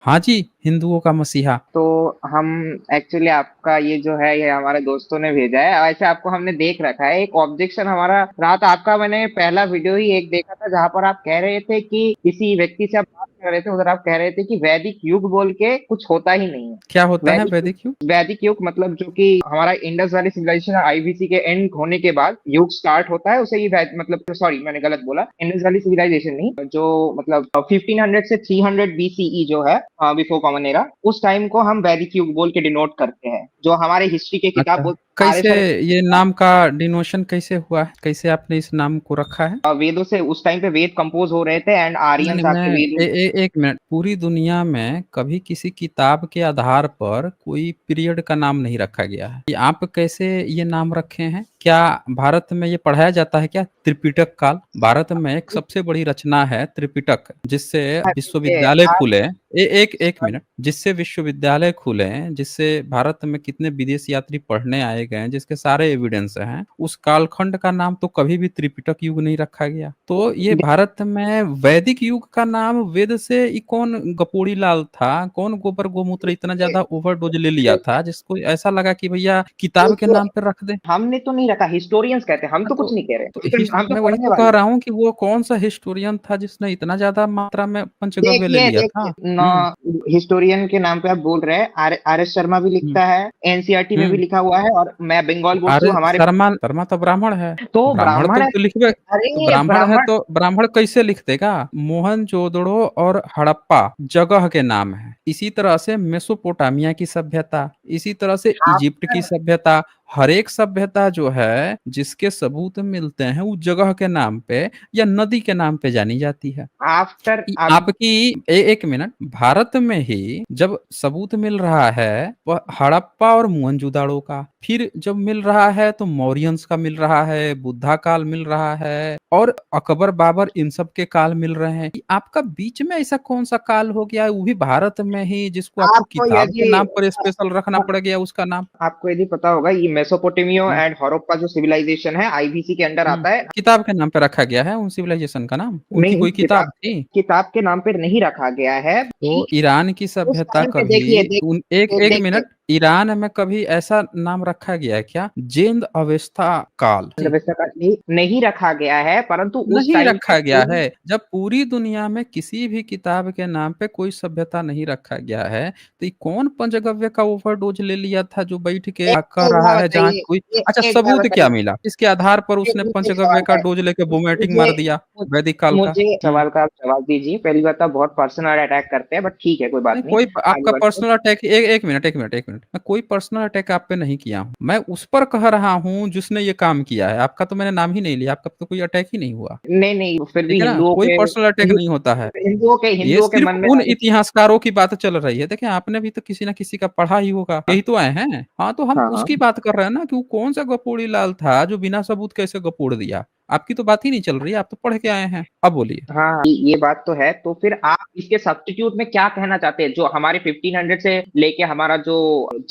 हाँ जी, हिंदुओं का मसीहा। तो हम एक्चुअली आपका ये जो है ये हमारे दोस्तों ने भेजा है। वैसे आपको हमने देख रखा है, एक ऑब्जेक्शन हमारा रहा था आपका। मैंने पहला वीडियो ही एक देखा था जहां पर आप कह रहे थे कि किसी व्यक्ति से आप बात कर रहे थे, उधर आप कह रहे थे कि वैदिक युग बोल के कुछ होता ही नहीं है। क्या होता है वैदिक युग, वैदिक युग? वैदिक युग मतलब जो कि हमारा इंडस वैली सिविलाइजेशन आईवीसी के एंड होने के बाद युग स्टार्ट होता है, उसे ही मतलब सॉरी मैंने गलत बोला, इंडस वैली सिविलाइजेशन नहीं, जो मतलब 1500 से 300 बीसीई जो है, बिफोर कॉमन एरा, उस टाइम को हम वैदिक युग बोल के डिनोट करते हैं। जो हमारे हिस्ट्री के किताब अच्छा, बोलते हैं, कैसे आर्यसर ये नाम का डिनोशन कैसे हुआ है? कैसे आपने इस नाम को रखा है? वेदों से उस टाइम पे वेद कंपोज हो रहे थे एंड नहीं आर्यंस नहीं, आके वेद। एक मिनट, पूरी दुनिया में कभी किसी किताब के आधार पर कोई पीरियड का नाम नहीं रखा गया है। ये आप कैसे ये नाम रखे हैं? क्या भारत में ये पढ़ाया जाता है क्या, त्रिपिटक काल? भारत में एक सबसे बड़ी रचना है त्रिपिटक, जिससे विश्वविद्यालय आप खुले। एक एक मिनट, जिससे विश्वविद्यालय खुले, जिससे भारत में कितने विदेश यात्री पढ़ने आए गए, जिसके सारे एविडेंस हैं, उस कालखंड का नाम तो कभी भी त्रिपिटक युग नहीं रखा गया। तो ये भारत में वैदिक युग का नाम वेद से ई कौन गपोड़ी लाल था, कौन गोबर गोमूत्र इतना ज्यादा ओवरडोज ले लिया था जिसको ऐसा लगा कि भैया किताब के नाम पे रख दे? हमने तो नहीं रखा, हिस्टोरियंस कहते हैं, हम हाँ, तो कुछ नहीं कह रहे, हम तो मैं वही पढ़ने तो कह वाले रहा हैं। हूँ कि वो कौन सा हिस्टोरियन था जिसने इतना ज्यादा मात्रा में पंचगव्य ले देखिए लिया था। देखिए ना, हिस्टोरियन के नाम पे आप बोल रहे हैं, आर एस शर्मा भी हम्म लिखता है, एनसीईआरटी में भी हम्म लिखा हुआ है, और मैं बंगाल बोर्ड से अरे हूँ हमारे। शर्मा, शर्मा तो ब्राह्मण है। तो ब्राह्मण ब्राह्मण है। तो लिखबे, तो अरे ब्राह्मण है ब्राह्मण। तो ब्राह्मण कैसे लिख देगा? मोहनजोदड़ो और हड़प्पा जगह के नाम है। इसी तरह से मेसोपोटामिया की सभ्यता, इसी तरह से इजिप्ट की आफ्टर सभ्यता, हर एक सभ्यता जो है जिसके सबूत मिलते हैं उस जगह के नाम पे या नदी के नाम पे जानी जाती है। आफ्टर कि अब आपकी एक मिनट, भारत में ही जब सबूत मिल रहा है वह हड़प्पा और मोहनजोदाड़ो का, फिर जब मिल रहा है तो मौर्यंस का मिल रहा है, बुद्धा काल मिल रहा है, और अकबर बाबर इन सब के काल मिल रहे हैं। कि आपका बीच में ऐसा कौन सा काल हो गया है वो भी भारत में ही, जिसको आपको आपको किताब के यदि नाम पर स्पेशल रखना पड़ गया उसका नाम? आपको यदि पता होगा, ये मेसोपोटामिया हम्म, एंड हड़प्पा जो सिविलाइजेशन है आईवीसी के अंडर आता है। किताब के नाम पे रखा गया है उन सिविलाइजेशन का नाम? उनकी नहीं, कोई किताब थी? किताब के नाम पे नहीं रखा गया है। तो ईरान की उस सभ्यता टाइम पे देखिए कभी उन एक एक देखिए मिनट, ईरान में कभी ऐसा नाम रखा गया है क्या, जेंद अवस्था काल जी? व्यवस्था का नहीं रखा गया है, परंतु उस नहीं टाइम पे रखा गया है। जब पूरी दुनिया में किसी भी किताब के नाम पे कोई सभ्यता नहीं रखा गया है, तो ये कौन पंचगव्य का ओवरडोज ले लिया था जो बैठ के कह एक रहा बार है जहाँ बताइए, कोई? अच्छा, एक बार सबूत क्या बताइए, मिला इसके आधार पर उसने एक पंचगव्य सवाल का है। डोज लेके वोमेटिंग मुझे मार दिया वैदिक काल का? मुझे सवाल का आप जवाब दीजिए। पहली बात, आप बहुत पर्सनल अटैक करते हैं, बट ठीक है, कोई बात नहीं, नहीं। कोई आगे आपका बढ़ते हैं। पर्सनल अटैक, एक मिनट एक मिनट एक मिनट, मैं कोई पर्सनल अटैक आप पे नहीं किया हूँ। मैं उस पर कह रहा हूँ जिसने ये काम किया है। आपका तो मैंने नाम ही नहीं लिया, आपका तो कोई अटैक ही नहीं हुआ। नहीं नहीं, फिर भी ठीक है ना, हिंदुओं कोई के पर्सनल अटैक नहीं होता है। ये हिंदुओं के सिर्फ मन में उन इतिहासकारों की बात चल रही है। देखिए, आपने भी तो किसी ना किसी का पढ़ा ही होगा, यही तो आए हैं। हाँ, तो हम हाँ हाँ। उसकी बात कर रहे हैं ना कि वो कौन सा गपोड़ी लाल था जो बिना सबूत कैसे गपोड़ दिया। आपकी तो बात ही नहीं चल रही है, आप तो पढ़ के आए हैं। अब बोलिए। हाँ, ये बात तो है। तो फिर आप इसके सब्स्टिट्यूट में क्या कहना चाहते हैं, जो हमारे 1500 से लेके हमारा जो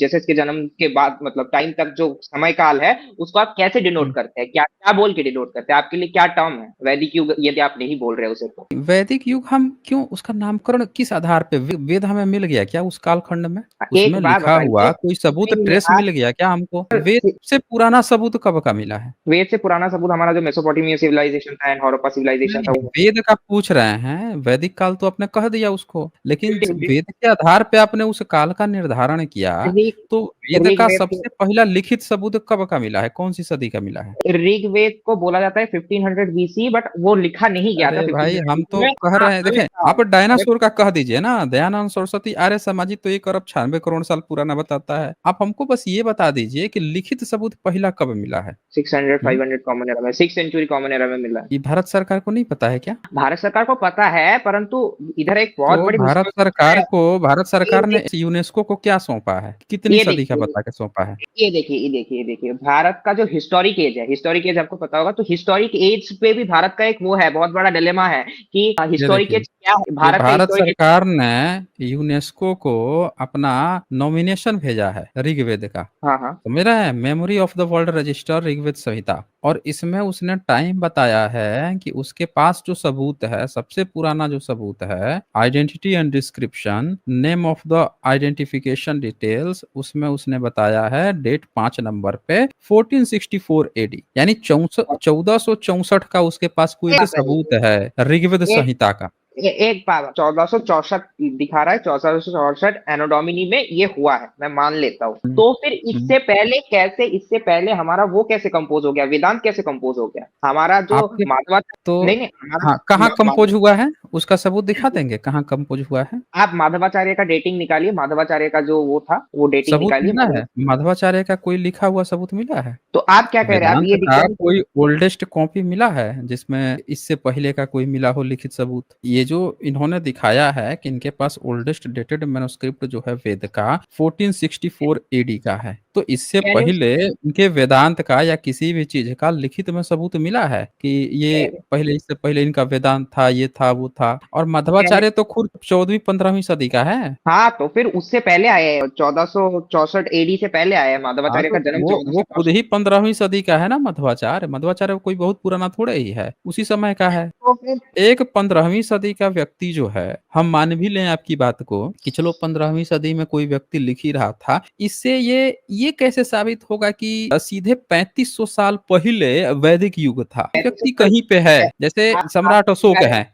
जेसस के जन्म के बाद मतलब टाइम तक जो समय काल है, उसको आप कैसे डिनोट हम्म। करते हैं, क्या क्या बोल के डिनोट करते हैं? आपके लिए क्या टर्म है वैदिक युग, यदि आप नहीं बोल रहे उसे तो? वैदिक युग हम क्यों, उसका नामकरण किस आधार पे? वेद हमें मिल गया क्या उस कालखंड में? एक उसमें बात लिखा बताइए। हुआ कोई सबूत, नहीं नहीं, ट्रेस मिल गया क्या हमको? वेद आप से पुराना सबूत कब का मिला है? वेद से पुराना सबूत हमारा जो मेसोपोटामिया सिविलाइजेशन था एंड हड़प्पा सिविलाइजेशन था नहीं, वो वेद का पूछ रहे हैं, वैदिक काल तो आपने कह दिया उसको, लेकिन ऋग वेद के आधार पे आपने उस काल का निर्धारण किया। तो वेद का ऋग्वेद सबसे पहला लिखित सबूत कब का मिला है, कौन सी सदी का मिला है? ऋग्वेद को बोला जाता है 1500 बीसी, बट वो लिखा नहीं गया था अरे भाई, 1500 हम बीसी तो में। कह हाँ, रहे हैं, अरे देखें, आप डायनासोर का कह दीजिए ना, दयानंद सरस्वती आर्य समाजी तो 1 अरब 96 करोड़ साल पुराना बताता है। आप हमको बस ये बता दीजिए कि लिखित सबूत पहला कब मिला है? 600 हम्म? 500 कॉमन एरा में, 6 सेंचुरी कॉमन एरा में मिला है। ये भारत सरकार को नहीं पता है क्या? भारत सरकार को पता है, परंतु इधर एक बहुत तो बड़ी भारत मिसकंसेप्शन सरकार है। को, भारत ये सरकार ने देखिए, यूनेस्को को क्या सौंपा है, कितनी ये सदी का देखिए, बता के सौंपा है? ये देखिए, भारत का जो हिस्टोरिक एज है, हिस्टोरिक एज आपको पता होगा, तो हिस्टोरिक एज पे भी भारत का एक वो है, बहुत बड़ा डिलेमा है कि ये हिस्टोरिक देखिए, एज क्या है, ये भारत का भारत हिस्टोरिक एज। सरकार ने यूनेस्को को अपना नॉमिनेशन भेजा है ऋग्वेद का। हाँ हाँ। तो मेरा है memory of the world register Rigveda Samhita, और इसमें उसने टाइम बताया है कि उसके पास जो सबूत है, सबसे पुराना जो सबूत है, identity and description, name of the identification details, उसमें उसने बताया है डेट 5 नंबर पे 1464 एडी, यानी 1464 का उसके पास कोई एक सबूत है ऋग्वेद एक संहिता का। एक बार 1464 दिखा रहा है, 1464 एनोडोमिनी में ये हुआ है, मैं मान लेता हूँ। हम्म, तो फिर हम्म। इससे पहले हमारा वो कैसे कंपोज हो गया, वेदांत कैसे कंपोज हो गया हमारा जो आपके माधवा, तो नहीं नहीं हमारा हाँ, कहाँ कंपोज माधव, हुआ है उसका सबूत दिखा देंगे, कहाँ कंपोज हुआ है। आप माधवाचार्य का डेटिंग निकालिए, माधवाचार्य का जो वो था वो डेटिंग सबूत निकालिए मिला माधव। है, माधवाचार्य का कोई लिखा हुआ सबूत मिला है। तो आप क्या कह रहे हैं, आप वेदांत ये का डिक्लेम, कोई ओल्डेस्ट कॉपी मिला है जिसमें इससे पहले का कोई मिला हो लिखित सबूत। ये जो इन्होंने दिखाया है कि इनके पास ओल्डेस्ट डेटेड मैन्युस्क्रिप्ट जो है वेद का 1464 एडी का है, तो इससे कैन यू, पहले इनके वेदांत का या किसी भी चीज का लिखित में सबूत मिला है कि ये पहले, इससे पहले इनका वेदांत था, ये था, वो था। और मध्वाचार्य तो खुद 14वीं 15वीं सदी का है। हाँ तो फिर उससे पहले आए हैं, 1464 एडी से पहले आया है, हाँ, माधवाचार्य तो का जन्म वो खुद 1464। ही 15वीं सदी का है ना मध्वाचार्य। मध्वाचार्य कोई बहुत पुराना थोड़े ही है, उसी समय का है। तो फिर एक 15वीं सदी का व्यक्ति जो है, हम मान भी लें आपकी बात को कि चलो 15वीं सदी में कोई व्यक्ति लिख ही रहा था, इससे ये कैसे साबित होगा कि सीधे 3500 साल पहले वैदिक युग था। व्यक्ति कहीं पे है, जैसे आप सम्राट कह अशोक रहे हैं,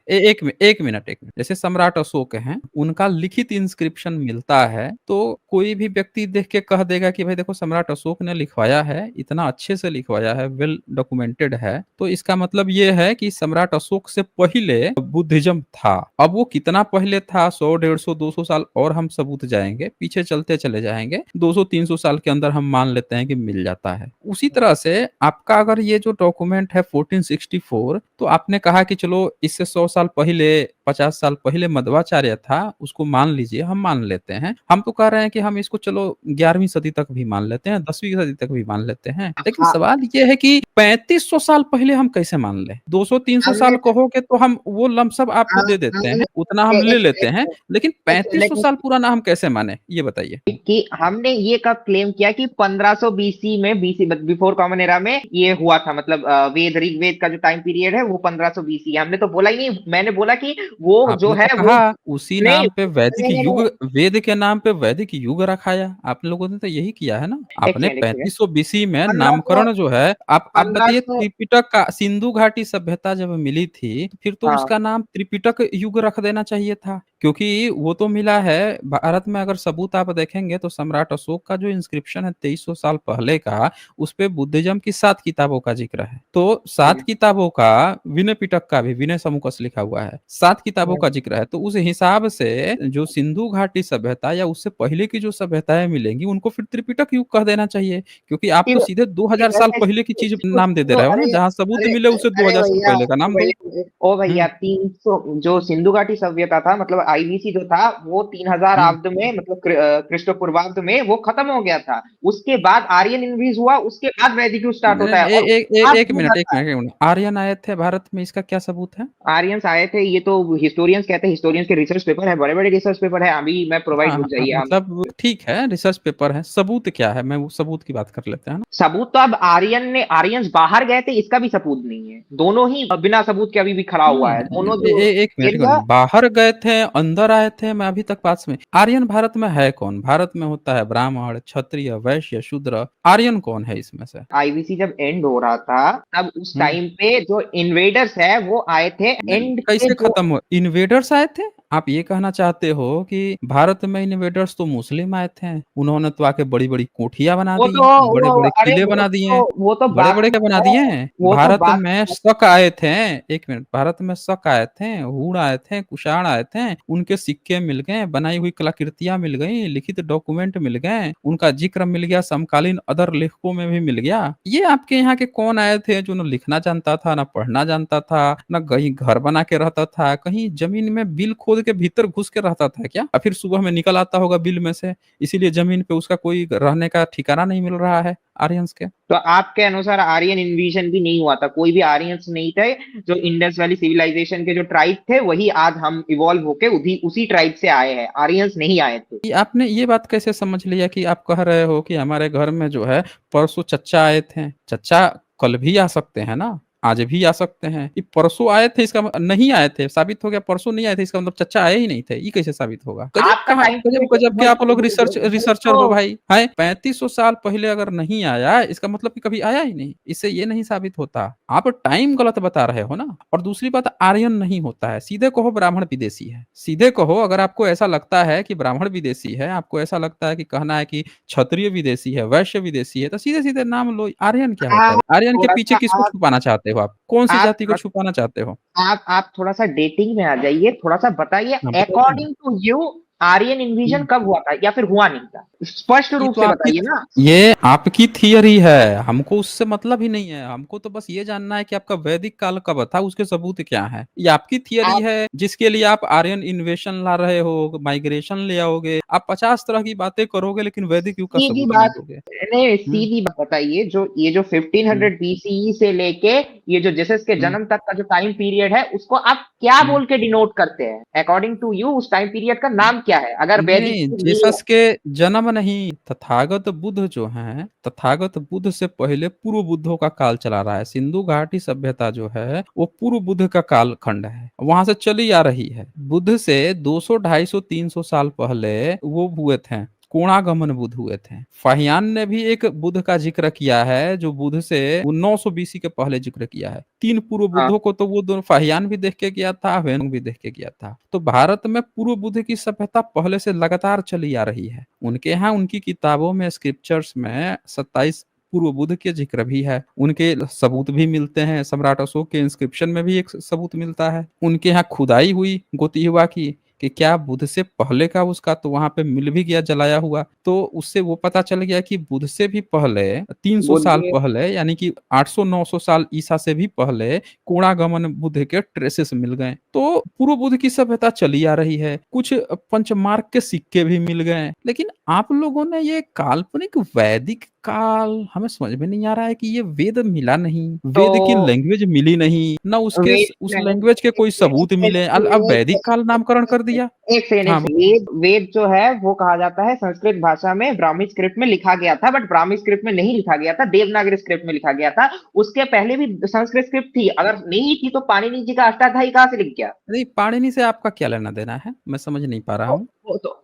एक मिनट, जैसे सम्राट अशोक हैं, उनका लिखित इंस्क्रिप्शन मिलता है, तो कोई भी व्यक्ति देख के कह देगा कि भाई देखो सम्राट अशोक ने लिखवाया है, इतना अच्छे से लिखवाया है, वेल डॉक्यूमेंटेड है, तो इसका मतलब ये है कि सम्राट अशोक से पहले बुद्धिज्म था। अब वो कितना पहले था, 100 150 200 साल और हम सबूत जाएंगे पीछे चलते चले जाएंगे, 200 300 साल के अंदर हम मान लेते हैं कि मिल जाता है। उसी तरह से आपका अगर ये जो डॉक्यूमेंट है 1464, तो आपने कहा कि चलो इससे 100 साल पहले, 50 साल पहले मध्वाचार्य था, उसको मान लीजिए, हम मान लेते हैं। हम तो कह रहे हैं कि हम इसको चलो 11वीं सदी तक भी मान लेते हैं, 10वीं सदी तक भी मान लेते हैं, लेकिन हाँ, सवाल ये है कि 3500 साल पहले हम कैसे मान लें। 200 300 साल हमने कहोगे तो हम वो लमसम आपको दे देते हैं, हमने उतना हम ले लेते हैं, लेकिन एक 3500 साल पुराना हम कैसे माने, ये बताइए। कि हमने ये कब क्लेम किया कि 1500 बीसी में, बीसी बिफोर कॉमन एरा में ये हुआ था, मतलब वेद ऋग्वेद का जो टाइम पीरियड है वो 1500 बीसी है, हमने तो बोला ही नहीं, मैंने बोला कि वो जो आपने तो है वो, कहा उसी नहीं नाम पे वैदिक नहीं युग, नहीं, वेद के नाम पे वैदिक युग रखाया। आप लोगों ने तो यही किया है ना। आपने एक सेकंड 3500 बीसी में 1500, नामकरण जो है, आप बताइए, 1500, त्रिपिटक का, सिंधु घाटी सभ्यता जब मिली थी तो फिर तो हाँ उसका नाम त्रिपिटक युग रख देना चाहिए था, क्योंकि वो तो मिला है भारत में। अगर सबूत आप देखेंगे तो सम्राट अशोक का जो इंस्क्रिप्शन है 2300 साल पहले का, उस पे बुद्धिज्म की 7 किताबों का जिक्र है। तो 7 किताबों का, विनय पिटक का भी, विनय समुकस लिखा हुआ है, 7 किताबों का जिक्र है। तो उस हिसाब से जो सिंधु घाटी सभ्यता या उससे पहले की जो सभ्यताएं मिलेंगी, उनको फिर त्रिपिटक युग कह देना चाहिए, क्योंकि आप तो सीधे 2000 साल वैसे पहले की चीज नाम दे दे रहे हो ना। अरे जहां सबूत अरे मिले उसे अरे 2000 साल भैया, पहले का ओ नाम दो। भैया, ओ भैया, हम्म, 300 जो सिंधु घाटी सभ्यता था, मतलब आईवीसी जो था वो 3000 हम्म। आब्द में, मतलब क्रिस्ट पूर्वाब्द में वो खत्म हो गया था। उसके बाद आर्यन इनवीज हुआ, उसके बाद वैदिक युग स्टार्ट होता है, और आज एक मिनट, आर्यन आए थे भारत में, इसका क्या सबूत है। आर्यंस आए थे, ये तो हिस्टोरियंस कहते हैं, हिस्टोरियंस के रिसर्च पेपर है, बड़े बड़े रिसर्च पेपर है, अभी मैं प्रोवाइड, हाँ रुक हाँ, जाइए आप। मतलब ठीक है, रिसर्च पेपर है, सबूत क्या है, मैं वो सबूत की बात कर लेते हैं ना। सबूत तो अब आर्यंस बाहर गए थे, इसका भी सबूत नहीं है, दोनों ही बिना सबूत के अभी भी खड़ा हुआ है, दोनों जो एक मिनट, एरिया। बाहर गए थे, अंदर आए थे, मैं अभी तक बात में, आर्यन भारत में है कौन। भारत में होता है ब्राह्मण, क्षत्रिय, वैश्य, शूद्र। आर्यन कौन है इसमें से। आईवीसी जब एंड हो रहा था, तब उस हम्म। टाइम पे जो इन्वेडर्स है वो आए थे नहीं, एंड के कैसे जो, खत्म हो, इन्वेडर्स आए थे। आप ये कहना चाहते हो कि भारत में इन्वेडर्स तो मुस्लिम आए थे, उन्होंने तो आके बड़ी बड़ी कोठियां बना वो दी, तो बड़े वो बड़े अरे किले बना दिए, वो तो बड़े बात बड़े क्या बना है, दिए। वो तो भारत बात में है। शक आए थे, एक मिनट, भारत में शक आए थे, हूण आए थे, कुषाण आए थे, उनके सिक्के मिल गए, बनाई हुई कलाकृतियां मिल गई, लिखित डॉक्यूमेंट मिल गए, उनका जिक्र मिल गया, समकालीन अदर लेखकों में भी मिल गया। ये आपके यहाँ के कौन आए थे जो न लिखना जानता था, ना पढ़ना जानता था, ना कहीं घर बना के रहता था, कहीं जमीन में बिल खोद के भीतर घुस के रहता था क्या, और फिर सुबह में निकल आता होगा बिल में से, इसीलिए जमीन पे उसका कोई रहने का ठिकाना नहीं मिल रहा है आर्यंस के। तो आपके अनुसार आर्यन इन्वीजन भी नहीं हुआ था, कोई भी आर्यंस नहीं थे, जो इंडस वैली सिविलाइजेशन के जो ट्राइब थे वही आज हम इवॉल्व होके उसी ट्राइब से आए हैं, आर्यंस नहीं आए थे। आपने ये बात कैसे समझ लिया कि आप कह रहे हो कि हमारे घर में जो है परसों चच्चा आए थे। चच्चा कल भी आ सकते हैं ना। आज भी आ सकते हैं। ये परसों आए थे इसका नहीं आए थे, साबित हो गया परसों नहीं आए थे, इसका मतलब चचा आए ही नहीं थे, ये कैसे साबित होगा? गजब आपका कहाँ टाइम गजब पीरियड गजब के वही आप लोग वही वही रिसर्चर हो तो भाई। है 3500 साल पहले अगर नहीं आया, इसका मतलब कि कभी आया ही नहीं, इससे ये नहीं साबित होता। आप टाइम गलत बता रहे हो ना। और दूसरी बात, आर्यन नहीं होता है, सीधे कहो ब्राह्मण विदेशी है, सीधे कहो। अगर आपको ऐसा लगता है कि ब्राह्मण विदेशी है, आपको ऐसा लगता है कि कहना है कि क्षत्रिय विदेशी है, वैश्य विदेशी है, तो सीधे सीधे नाम लो। आर्यन क्या होता है? आप आर्यन के थोड़ा पीछे सा किसको छुपाना चाहते हो? आप कौन सी आप जाति को छुपाना चाहते हो? आप थोड़ा सा डेटिंग में आ जाइए, थोड़ा सा बताइए हाँ, बताइए ना। According to you Aryan invasion hmm. कब हुआ था या फिर हुआ नहीं था, स्पष्ट ये रूप तो से आपकी बताइए ना। ये आपकी थियरी है, हमको उससे मतलब ही नहीं है। हमको तो बस ये जानना है कि आपका वैदिक काल कब था, उसके सबूत क्या है। ये आपकी थियरी आप है जिसके लिए आप आर्यन इन्वेशन ला रहे हो, माइग्रेशन ले आओगे, आप 50 तरह की बातें करोगे, लेकिन वैदिक युग का सीधी सबूत नहीं बात दोगे। नहीं, हम्म। सीधी बात बताइए, जो ये जो हम्म। 1500 बीसीई से लेके ये जो जीसस के हम्म। जन्म तक का जो टाइम पीरियड है उसको आप क्या हम्म। बोल के डिनोट करते हैं? अकॉर्डिंग टू यू उस टाइम पीरियड का नाम क्या है अगर वैदिक नहीं, युग नहीं है? जीसस के जन्म नहीं, तथागत बुद्ध जो हैं, तथागत बुद्ध से पहले पूर्व बुद्धों का काल चला रहा है। सिंधु घाटी सभ्यता जो है वो पूर्व बुद्ध का काल खंड है, वहां से चली आ रही है। बुद्ध से 200 250 300 साल पहले वो हुए थे, कोणागमन बुद्ध हुए थे। फाहियान ने भी एक बुद्ध का जिक्र किया है, जो बुद्ध से वो 900 बीसी के पहले जिक्र किया है। 3 पूर्व हाँ, बुद्धों को तो वो दोनों फाहियान भी देख के गया था, वेनोंग भी देख के गया था। तो भारत में पूर्व बुद्ध की सभ्यता पहले से लगातार चली आ रही है। उनके यहाँ उनकी किताबों में, स्क्रिप्चर्स में 27 पूर्व बुद्ध के जिक्र भी है। उनके सबूत भी मिलते हैं, सम्राट अशोक के इंस्क्रिप्शन में भी एक सबूत मिलता है। उनके यहाँ खुदाई हुई गोतीहुआ की कि क्या बुद्ध से पहले का उसका, तो वहां पे मिल भी गया जलाया हुआ। तो उससे वो पता चल गया कि बुद्ध से भी पहले 300 बुद्ध साल पहले, यानी कि 800 900 साल ईसा से भी पहले कोणागमन बुद्ध के ट्रेसेस मिल गए। तो पूर्व बुद्ध की सभ्यता चली आ रही है। कुछ पंचमार्क के सिक्के भी मिल गए। लेकिन आप लोगों ने ये काल्पनिक वैदिक काल, हमें समझ में नहीं आ रहा है कि ये वेद मिला नहीं, तो वेद की लैंग्वेज मिली नहीं ना, उसके वेद उस नहीं, लैंग्वेज के कोई सबूत मिले, अब वैदिक काल नामकरण कर दिया। एक हाँ। सेकंड, वेद वेद जो है वो कहा जाता है संस्कृत भाषा में ब्राह्मी स्क्रिप्ट में लिखा गया था, बट ब्राह्मी स्क्रिप्ट में नहीं लिखा गया था, देवनागरी स्क्रिप्ट में लिखा गया था। उसके पहले भी संस्कृत स्क्रिप्ट थी, अगर नहीं थी तो पाणिनि जी का अष्टाध्यायी कहाँ से लिख गया? नहीं, पाणिनि से आपका क्या लेना देना है, मैं समझ नहीं पा रहा हूँ।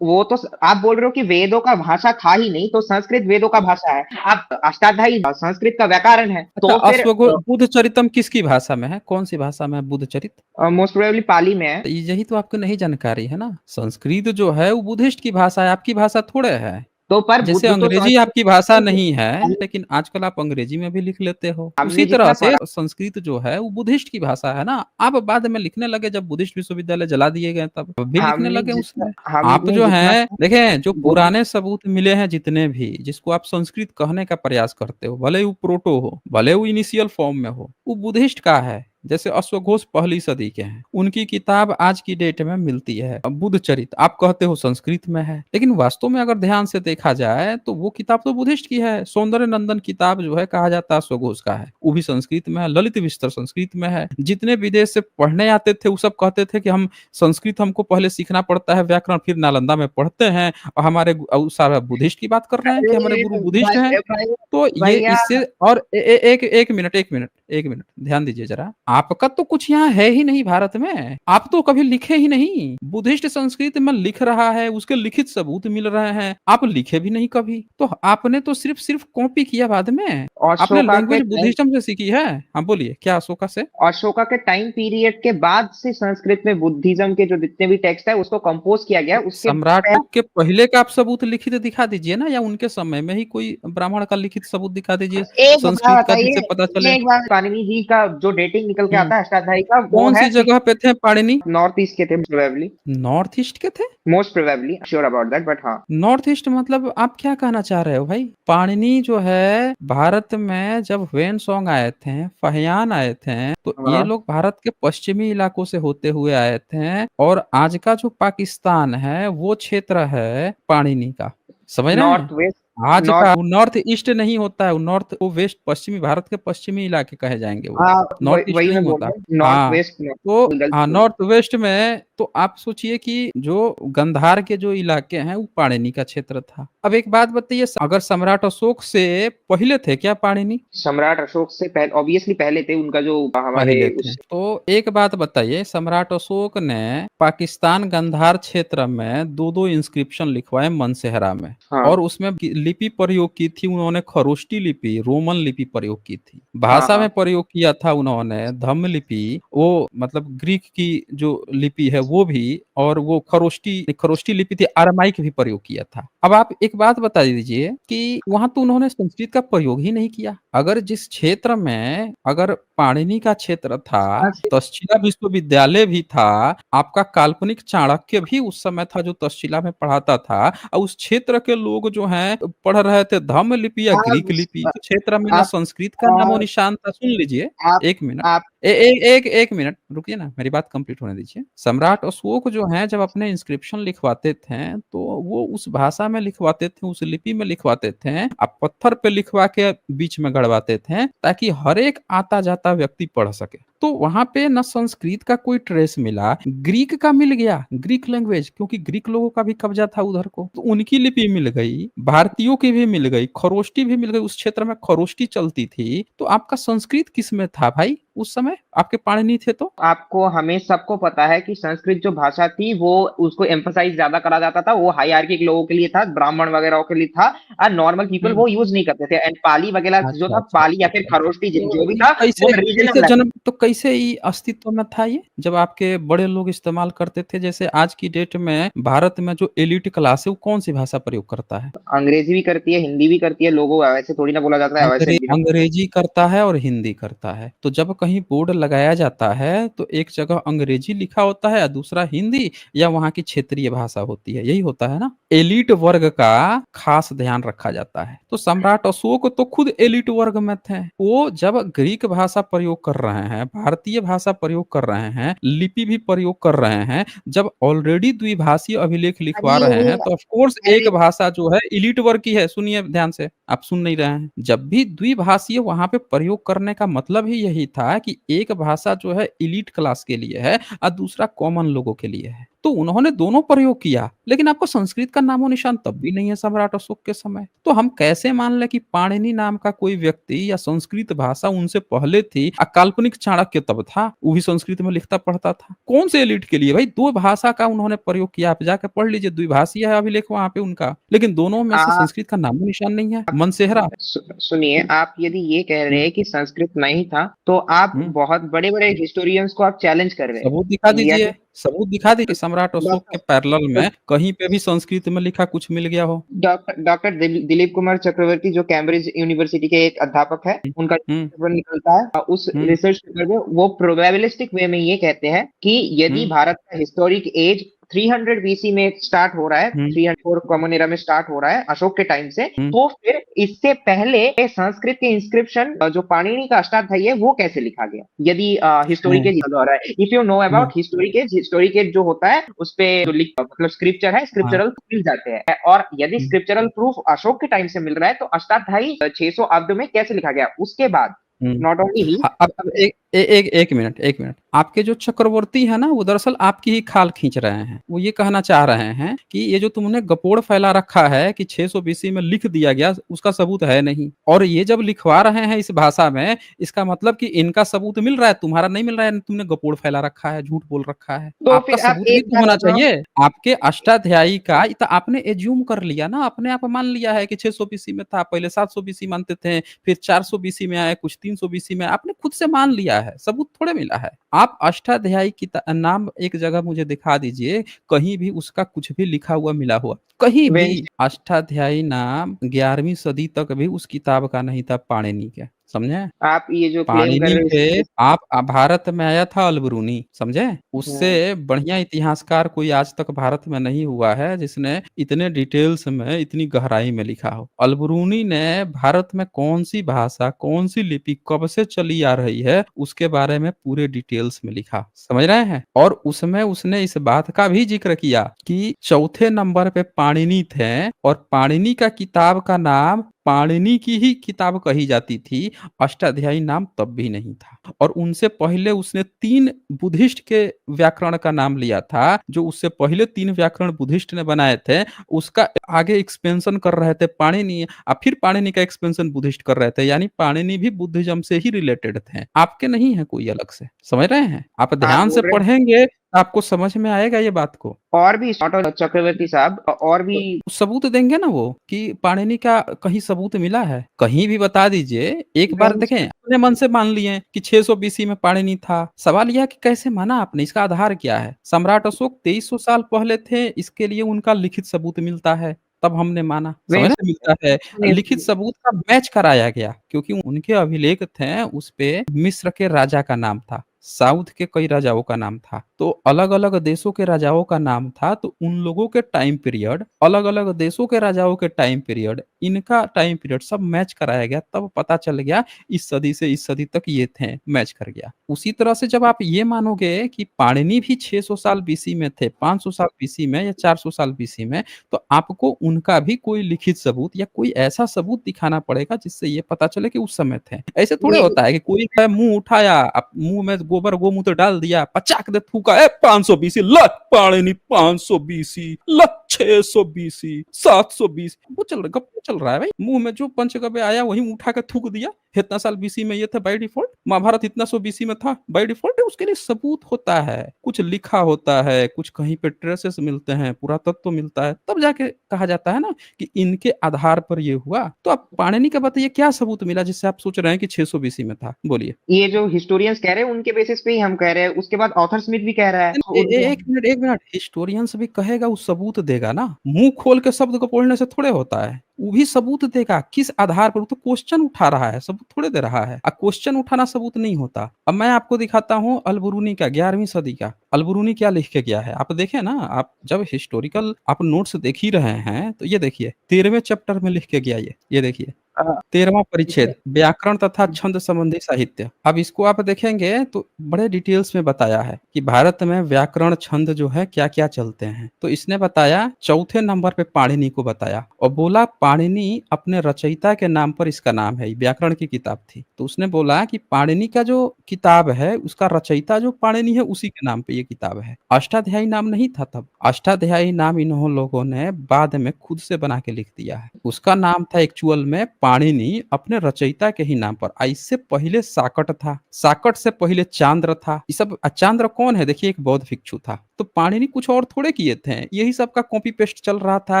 वो तो आप बोल रहे हो कि वेदों का भाषा था ही नहीं, तो संस्कृत वेदों का भाषा है। आप अष्टाध्यायी संस्कृत का व्याकरण है, अच्छा, तो फिर बुद्ध चरितम किसकी भाषा में है, कौन सी भाषा में है बुद्ध चरित? मोस्ट प्रोबेबली पाली में है। तो यही तो आपको नहीं जानकारी है ना। संस्कृत जो है वो बुद्धिस्ट की भाषा है, आपकी भाषा थोड़े है। तो पर जैसे बुद्ध तो अंग्रेजी आपकी भाषा संस्कृत नहीं है, लेकिन आजकल आप अंग्रेजी में भी लिख लेते हो, हमने उसी जितना तरह से पढ़ा। संस्कृत जो है वो बुद्धिस्ट की भाषा है ना। आप बाद में लिखने लगे, जब बुद्धिस्ट विश्वविद्यालय जला दिए गए तब भी लिखने हमने लगे जितना उसमें। आप हमने जो जितना हैं देखें, जो बुद्ध पुराने सबूत मिले हैं जितने भी, जिसको आप संस्कृत कहने का प्रयास करते हो, भले वो प्रोटो हो, भले वो इनिशियल फॉर्म में हो, वो बुद्धिस्ट का है। जैसे अश्वघोष पहली सदी के हैं, उनकी किताब आज की डेट में मिलती है। अब बुद्ध चरित आप कहते हो संस्कृत में है, लेकिन वास्तव में अगर ध्यान से देखा जाए तो वो किताब तो बुद्धिस्ट की है। सौंदर्य नंदन किताब जो है, कहा जाता है अश्वघोष का है, वो भी संस्कृत में है। ललित विस्तर संस्कृत में है। जितने विदेश से पढ़ने आते थे वो सब कहते थे कि हम संस्कृत हमको पहले सीखना पड़ता है, व्याकरण फिर नालंदा में पढ़ते हैं, और हमारे सारा बुद्धिस्ट की बात कर रहे हैं कि हमारे अरे गुरु बुद्धिस्ट हैं। भाई भाई तो ये भैया, इससे और एक मिनट ध्यान दीजिए जरा। आपका तो कुछ यहाँ है ही नहीं भारत में, आप तो कभी लिखे ही नहीं। बुद्धिस्ट संस्कृत में लिख रहा है, उसके लिखित सबूत मिल रहे हैं, आप लिखे भी नहीं कभी। तो आपने तो सिर्फ सिर्फ कॉपी किया बाद में। आपने अशोका के लैंग्वेज टाइम बुद्धिज्म से सीखी है। हाँ बोलिए, क्या अशोका से? अशोका के टाइम पीरियड के बाद से संस्कृत में बुद्धिज्म के जो जितने भी टेक्स्ट है उसको कंपोज किया गया है। उसके सम्राट के पहले का आप सबूत लिखित दिखा दीजिए ना, या उनके समय में ही कोई ब्राह्मण का लिखित सबूत दिखा दीजिए एक बात संस्कृत का, जिससे पता चले। बताइए, एक बार पाणिनि जी का जो डेटिंग निकल के हम्म। आता है अष्टाध्यायी का, वो कौन है सी जगह पे थे पाणिनि? नॉर्थ ईस्ट के थे प्रोबेबली, नॉर्थ ईस्ट के थे? Most probably sure about that, but हाँ। नॉर्थ ईस्ट मतलब आप क्या कहना चाह रहे हो भाई? पाणिनि जो है भारत में जब वेन सॉन्ग आए थे, फाहियान आए थे, तो ये हाँ, लोग भारत के पश्चिमी इलाकों से होते हुए आए थे, और आज का जो पाकिस्तान है वो क्षेत्र है पाणिनि का। समझ रहे हैं? नॉर्थ वेस्ट आज का नॉर्थ। वो नॉर्थ ईस्ट नहीं होता है, वो वेस्ट, पश्चिमी भारत के पश्चिमी इलाके कहे जाएंगे वो, हाँ, नॉर्थ ईस्ट वही नहीं मैं बोल होता। रहा हूँ, नॉर्थ हाँ, वेस्ट। तो हाँ, गलती। नॉर्थ वेस्ट में तो आप सोचिए कि जो गंधार के जो इलाके हैं वो पाणिनि का क्षेत्र था। अब एक बात बताइए, अगर सम्राट अशोक से पहले थे क्या पाणिनि? सम्राट अशोक से पहले, ऑब्वियसली पहले थे, उनका जो हमारे पहले थे। उस। तो एक बात बताइए, सम्राट अशोक ने पाकिस्तान गंधार क्षेत्र में दो दो इंस्क्रिप्शन लिखवाए मनसेहरा में, हाँ और उसमें लिपि प्रयोग की थी उन्होंने, खरोष्टी लिपि, रोमन लिपि प्रयोग की थी। हाँ भाषा हाँ में प्रयोग किया था उन्होंने धम्म लिपि, वो मतलब ग्रीक की जो लिपि है वो भी, और वो खरोष्टी खरोष्टी लिपि थी, अरामाइक भी प्रयोग किया था। अब आप एक बात बता दीजिए कि वहां तो उन्होंने संस्कृत का प्रयोग ही नहीं किया। अगर जिस क्षेत्र में अगर पाणिनि का क्षेत्र था, संस्कृत। तक्षशिला विश्वविद्यालय भी था, आपका काल्पनिक चाणक्य भी उस समय था जो तक्षशिला में पढ़ाता था, और उस क्षेत्र के लोग जो हैं पढ़ रहे थे धम्म लिपि या ग्रीक लिपि, आप तो क्षेत्र में ना आप संस्कृत का नामो निशान था। सुन लीजिए, आप एक मिनट, आप एक मिनट रुकिए ना, मेरी बात कंप्लीट होने दीजिए। सम्राट अशोक जो है जब अपने इंस्क्रिप्शन लिखवाते थे तो वो उस भाषा में लिखवाते थे, उस लिपि में लिखवाते थे, अब पत्थर पे लिखवा के बीच में गड़वाते थे ताकि हर एक आता जाता व्यक्ति पढ़ सके। तो वहां पे न संस्कृत का कोई ट्रेस मिला, ग्रीक का मिल गया, ग्रीक लैंग्वेज, क्योंकि ग्रीक लोगों का भी कब्जा था उधर को, तो उनकी लिपि मिल गई, भारतीयों की भी मिल गई, खरोष्टी भी मिल गई, उस क्षेत्र में खरोष्टी चलती थी। तो आपका संस्कृत किस में था भाई उस समय, आपके पाणिनि थे तो? आपको, हमें सबको पता है कि संस्कृत जो भाषा थी वो, उसको एम्फसाइज ज्यादा करा जाता था, वो हायरार्किक लोगों के लिए था, ब्राह्मण वगैरह के लिए था, और नॉर्मल पीपल हम्म। वो यूज नहीं करते थे। एंड पाली वगैरह जो अच्छा था, अच्छा पाली अच्छा या फिर अच्छा अच्छा। खरोष्टी जो तो भी ये था, वो कैसे कैसे रीजनल। जन्म, तो कैसे ये अस्तित्व में था ये, जब आपके बड़े लोग इस्तेमाल करते थे? जैसे आज की डेट में भारत में जो एलिट क्लास है वो कौन सी भाषा प्रयोग करता है? अंग्रेजी भी करती है, हिंदी भी करती है, लोगों वैसे थोड़ी ना बोला जाता है, वैसे बिना। अंग्रेजी करता है और हिंदी करता है। तो जब कहीं बोर्ड लगाया जाता है तो एक जगह अंग्रेजी लिखा होता है और दूसरा हिंदी या वहाँ की क्षेत्रीय भाषा होती है, यही होता है ना। एलिट वर्ग का खास ध्यान रखा जाता है। तो सम्राट अशोक तो खुद एलिट वर्ग में थे। वो जब ग्रीक भाषा प्रयोग कर रहे हैं, भारतीय भाषा प्रयोग कर रहे हैं, लिपि भी प्रयोग कर रहे हैं, जब ऑलरेडी द्विभाषीय अभिलेख लिखवा नहीं रहे नहीं, हैं, तो ऑफ कोर्स एक अरे भाषा जो है इलीट वर्ग की है। सुनिए ध्यान से, आप सुन नहीं रहे हैं। जब भी द्विभाषीय वहां पे प्रयोग करने का मतलब ही यही था कि एक भाषा जो है इलीट क्लास के लिए है और दूसरा कॉमन लोगों के लिए है। तो उन्होंने दोनों प्रयोग किया, लेकिन आपको संस्कृत का नामो निशान तब भी नहीं है सम्राट अशोक के समय। तो हम कैसे मान लें कि पाणिनि नाम का कोई व्यक्ति या संस्कृत भाषा उनसे पहले थी, काल्पनिक चाणक्य तब था, वो भी संस्कृत में लिखता पढ़ता था। कौन से एलिट के लिए भाई? दो भाषा का उन्होंने प्रयोग किया, आप जाकर पढ़ लीजिए, द्विभाषीय है अभिलेख वहां पे उनका, लेकिन दोनों में से आप संस्कृत का नामो निशान नहीं है। मनसेहरा। सुनिए, आप यदि ये कह रहे हम्म। हैं कि संस्कृत नहीं था, तो आप हम्म। बहुत बड़े बड़े हिस्टोरियंस को आप चैलेंज कर रहे हैं। सबूत दिखा यदि दीजिए, सबूत दिखा दीजिए कि सम्राट अशोक के पैरेलल डॉक्टर में कहीं पे भी संस्कृत में लिखा कुछ मिल गया हो। डॉक्टर डॉक्टर दिलीप कुमार चक्रवर्ती, जो कैम्ब्रिज यूनिवर्सिटी के एक अध्यापक है, उनका हम्म। पेपर निकलता है, उस हम्म। रिसर्च पेपर में वो प्रोबेबिलिस्टिक वे में ये कहते हैं कि यदि हम्म। भारत का हिस्टोरिक एज 300 बीसी में स्टार्ट हो रहा है, हम्म। 304 कॉमन एरा में स्टार्ट हो रहा है अशोक के टाइम से, हम्म। तो फिर इससे पहले संस्कृत के इंस्क्रिप्शन जो पाणिनि का अष्टाध्यायी है वो कैसे लिखा गया, यदि हिस्टोरिक हम्म। एज हो रहा है। If you know hmm. About historic age जो होता है, उस पे जो मतलब स्क्रिप्चर है, हाँ। स्क्रिप्चरल मिल जाते हैं, और यदि हम्म। स्क्रिप्चरल प्रूफ अशोक के टाइम से मिल रहा है, तो अष्टाध्यायी 600 अब्द में कैसे लिखा गया उसके बाद। हम्म। नॉट ओनली ही। हाँ, अब एक मिनट, एक मिनट। आपके जो चक्रवर्ती है ना, वो दरअसल आपकी ही खाल खींच रहे हैं। वो ये कहना चाह रहे हैं कि ये जो तुमने गपोड़ फैला रखा है कि 600 बीसी में लिख दिया गया, उसका सबूत है नहीं, और ये जब लिखवा रहे हैं इस भाषा में, इसका मतलब कि इनका सबूत मिल रहा है, तुम्हारा नहीं मिल रहा है, तुमने गपोड़ फैला रखा है, झूठ बोल रखा है। तो आपका फिर आप सबूत भी एक तो बात होना बताओ। चाहिए। आपके अष्टाध्यायी का ये तो आपने एज्यूम कर लिया ना, अपने आप मान लिया है कि 600 बीसी में था, पहले 700 बीसी मानते थे, फिर 400 बीसी में आए, कुछ 300 बीसी में, आपने खुद से मान लिया है, सबूत थोड़े मिला है। आप अष्टाध्यायी की नाम एक जगह मुझे दिखा दीजिए, कहीं भी उसका कुछ भी लिखा हुआ मिला हुआ, कहीं भी। वेंस अष्टाध्यायी नाम 11वीं सदी तक भी उस किताब का नहीं था पाणिनि के। समझे? आप ये जो क्लेम कर पाणिनि रहे हो के इसके आप भारत में आया था अल-बरूनी, समझे? हम्म, उससे बढ़िया इतिहासकार कोई आज तक भारत में नहीं हुआ है जिसने इतने डिटेल्स में, इतनी गहराई में लिखा हो। अल-बरूनी ने भारत में कौन-सी भाषा, कौन-सी लिपि कब से चली आ रही है, उसके बारे में पूरे डिटेल्स में लिखा। समझ रहे हैं? और उसमें उसने इस बात का भी ज़िक्र किया कि चौथे नंबर पे पाणिनि थे और पाणिनि का किताब का नाम पाणिनि की ही किताब कही जाती थी, अष्टाध्यायी नाम तब भी नहीं था। और उनसे पहले उसने 3 बुद्धिस्ट के व्याकरण का नाम लिया था, जो उससे पहले 3 व्याकरण बुद्धिस्ट ने बनाए थे, उसका आगे एक्सपेंशन कर रहे थे पाणिनि फिर पाणिनि का एक्सपेंशन बुद्धिस्ट कर रहे थे, यानी पाणिनि भी बुद्धिज्म से ही रिलेटेड थे। आपके नहीं है कोई अलग से, समझ रहे हैं? आप आप ध्यान से बोल रहे हैं पढ़ेंगे, तो आपको समझ में आएगा ये बात को। और भी ऑटो चक्रवर्ती साहब और भी तो सबूत देंगे ना वो कि पाणिनि का कहीं सबूत मिला है? कहीं भी बता दीजिए। एक बार नहीं देखें अपने मन से मान लिए कि 600 बीसी में पाणिनि था। सवाल यह है कि कैसे माना आपने? इसका आधार क्या है? सम्राट अशोक 2300 साल पहले थे, इसके लिए उनका लिखित सबूत मिलता है, तब हमने माना। समझ रहे हैं? मिलता है। लिखित सबूत का मैच कराया गया क्योंकि उनके अभिलेख थे, उसपे मिस्र के राजा का नाम था। साउथ के कई राजाओं का नाम था। तो अलग-अलग देशों के राजाओं का नाम था, तो उन लोगों के टाइम पीरियड, अलग-अलग देशों के राजाओं के टाइम पीरियड, इनका टाइम पीरियड सब मैच कराया गया, तब पता चल गया इस सदी से इस सदी तक ये थे, मैच कर गया। उसी तरह से जब आप ये मानोगे कि पाणिनि भी 600 साल बीसी में थे, 500 साल बीसी में या 400 साल बीसी में, तो आपको उनका भी कोई लिखित सबूत या कोई ऐसा सबूत दिखाना पड़ेगा जिससे ये पता चले कि उस समय थे। ऐसे थोड़े ये होता है कि कोई है मुँह उठाया, मुँह में गोबर गोमूत्र डाल दिया, पचाक दे थूका, 500 बीसी, ल पाणिनि 500 बीसी, ल 600 बीसी, 700 बीसी, वो चल रहा गप्पा चल रहा है भाई। मुँह में जो पंचगव्य आया वही उठा के थूक दिया। इतना साल बीसी में ये थे बाय डिफॉल्ट, महाभारत इतना सौ बीसी में था बाय डिफॉल्ट। उसके लिए सबूत होता है, कुछ लिखा होता है, कुछ कहीं पे ट्रेसेस मिलते हैं, पुरातत्व मिलता है, तब जाके कहा जाता है ना कि इनके आधार पर ये हुआ। तो आप पाणिनि का बताइए क्या सबूत मिला जिससे आप सोच रहे हैं कि 600 बीसी में था? बोलिए। ये जो हिस्टोरियंस कह रहे हैं उनके बेसिस पे ही हम कह रहे हैं, उसके बाद ऑथर स्मिथ भी कह रहा है नहीं, उनके 1 मिनट, हिस्टोरियंस भी कहेगा, वो सबूत देगा ना। मुँह खोल के शब्द को पढ़ने से थोड़े होता है। वो भी सबूत देगा, किस आधार पर? वो तो क्वेश्चन उठा रहा है, सबूत थोड़े दे रहा है। क्वेश्चन उठाना सबूत नहीं होता। अब मैं आपको दिखाता हूँ अल-बरूनी का 11वीं सदी का। अल-बरूनी क्या लिख के गया है? आप देखें ना, आप जब हिस्टोरिकल आप नोट्स देख ही रहे हैं, तो ये देखिए 13वें चैप्टर में लिख के गया ये। ये देखिए। अ, 13वां परिच्छेद व्याकरण तथा छंद संबंधी साहित्य। अब इसको आप देखेंगे तो बड़े डिटेल्स में बताया है कि भारत में व्याकरण छंद जो है क्या-क्या चलते हैं। तो इसने बताया चौथे नंबर पे पाणिनि को बताया और बोला पाणिनि अपने रचयिता के नाम पर इसका नाम है, व्याकरण की किताब थी। तो उसने बोला कि पाणिनि का जो किताब है उसका रचयिता जो पाणिनि है उसी के नाम पे ये किताब है। अष्टाध्यायी नाम नहीं था तब। अष्टाध्यायी नाम इन्हों लोगों ने बाद में खुद से बना के लिख दिया है। उसका नाम था एक्चुअल में पाणिनि अपने रचयिता के ही नाम पर। इससे पहले साकट था, साकट से पहले चांद्र था। ये सब चांद्र कौन है? देखिए एक बौद्ध भिक्षु था। तो पाणिनि कुछ और थोड़े किए थे, यही सब का कॉपी पेस्ट चल रहा था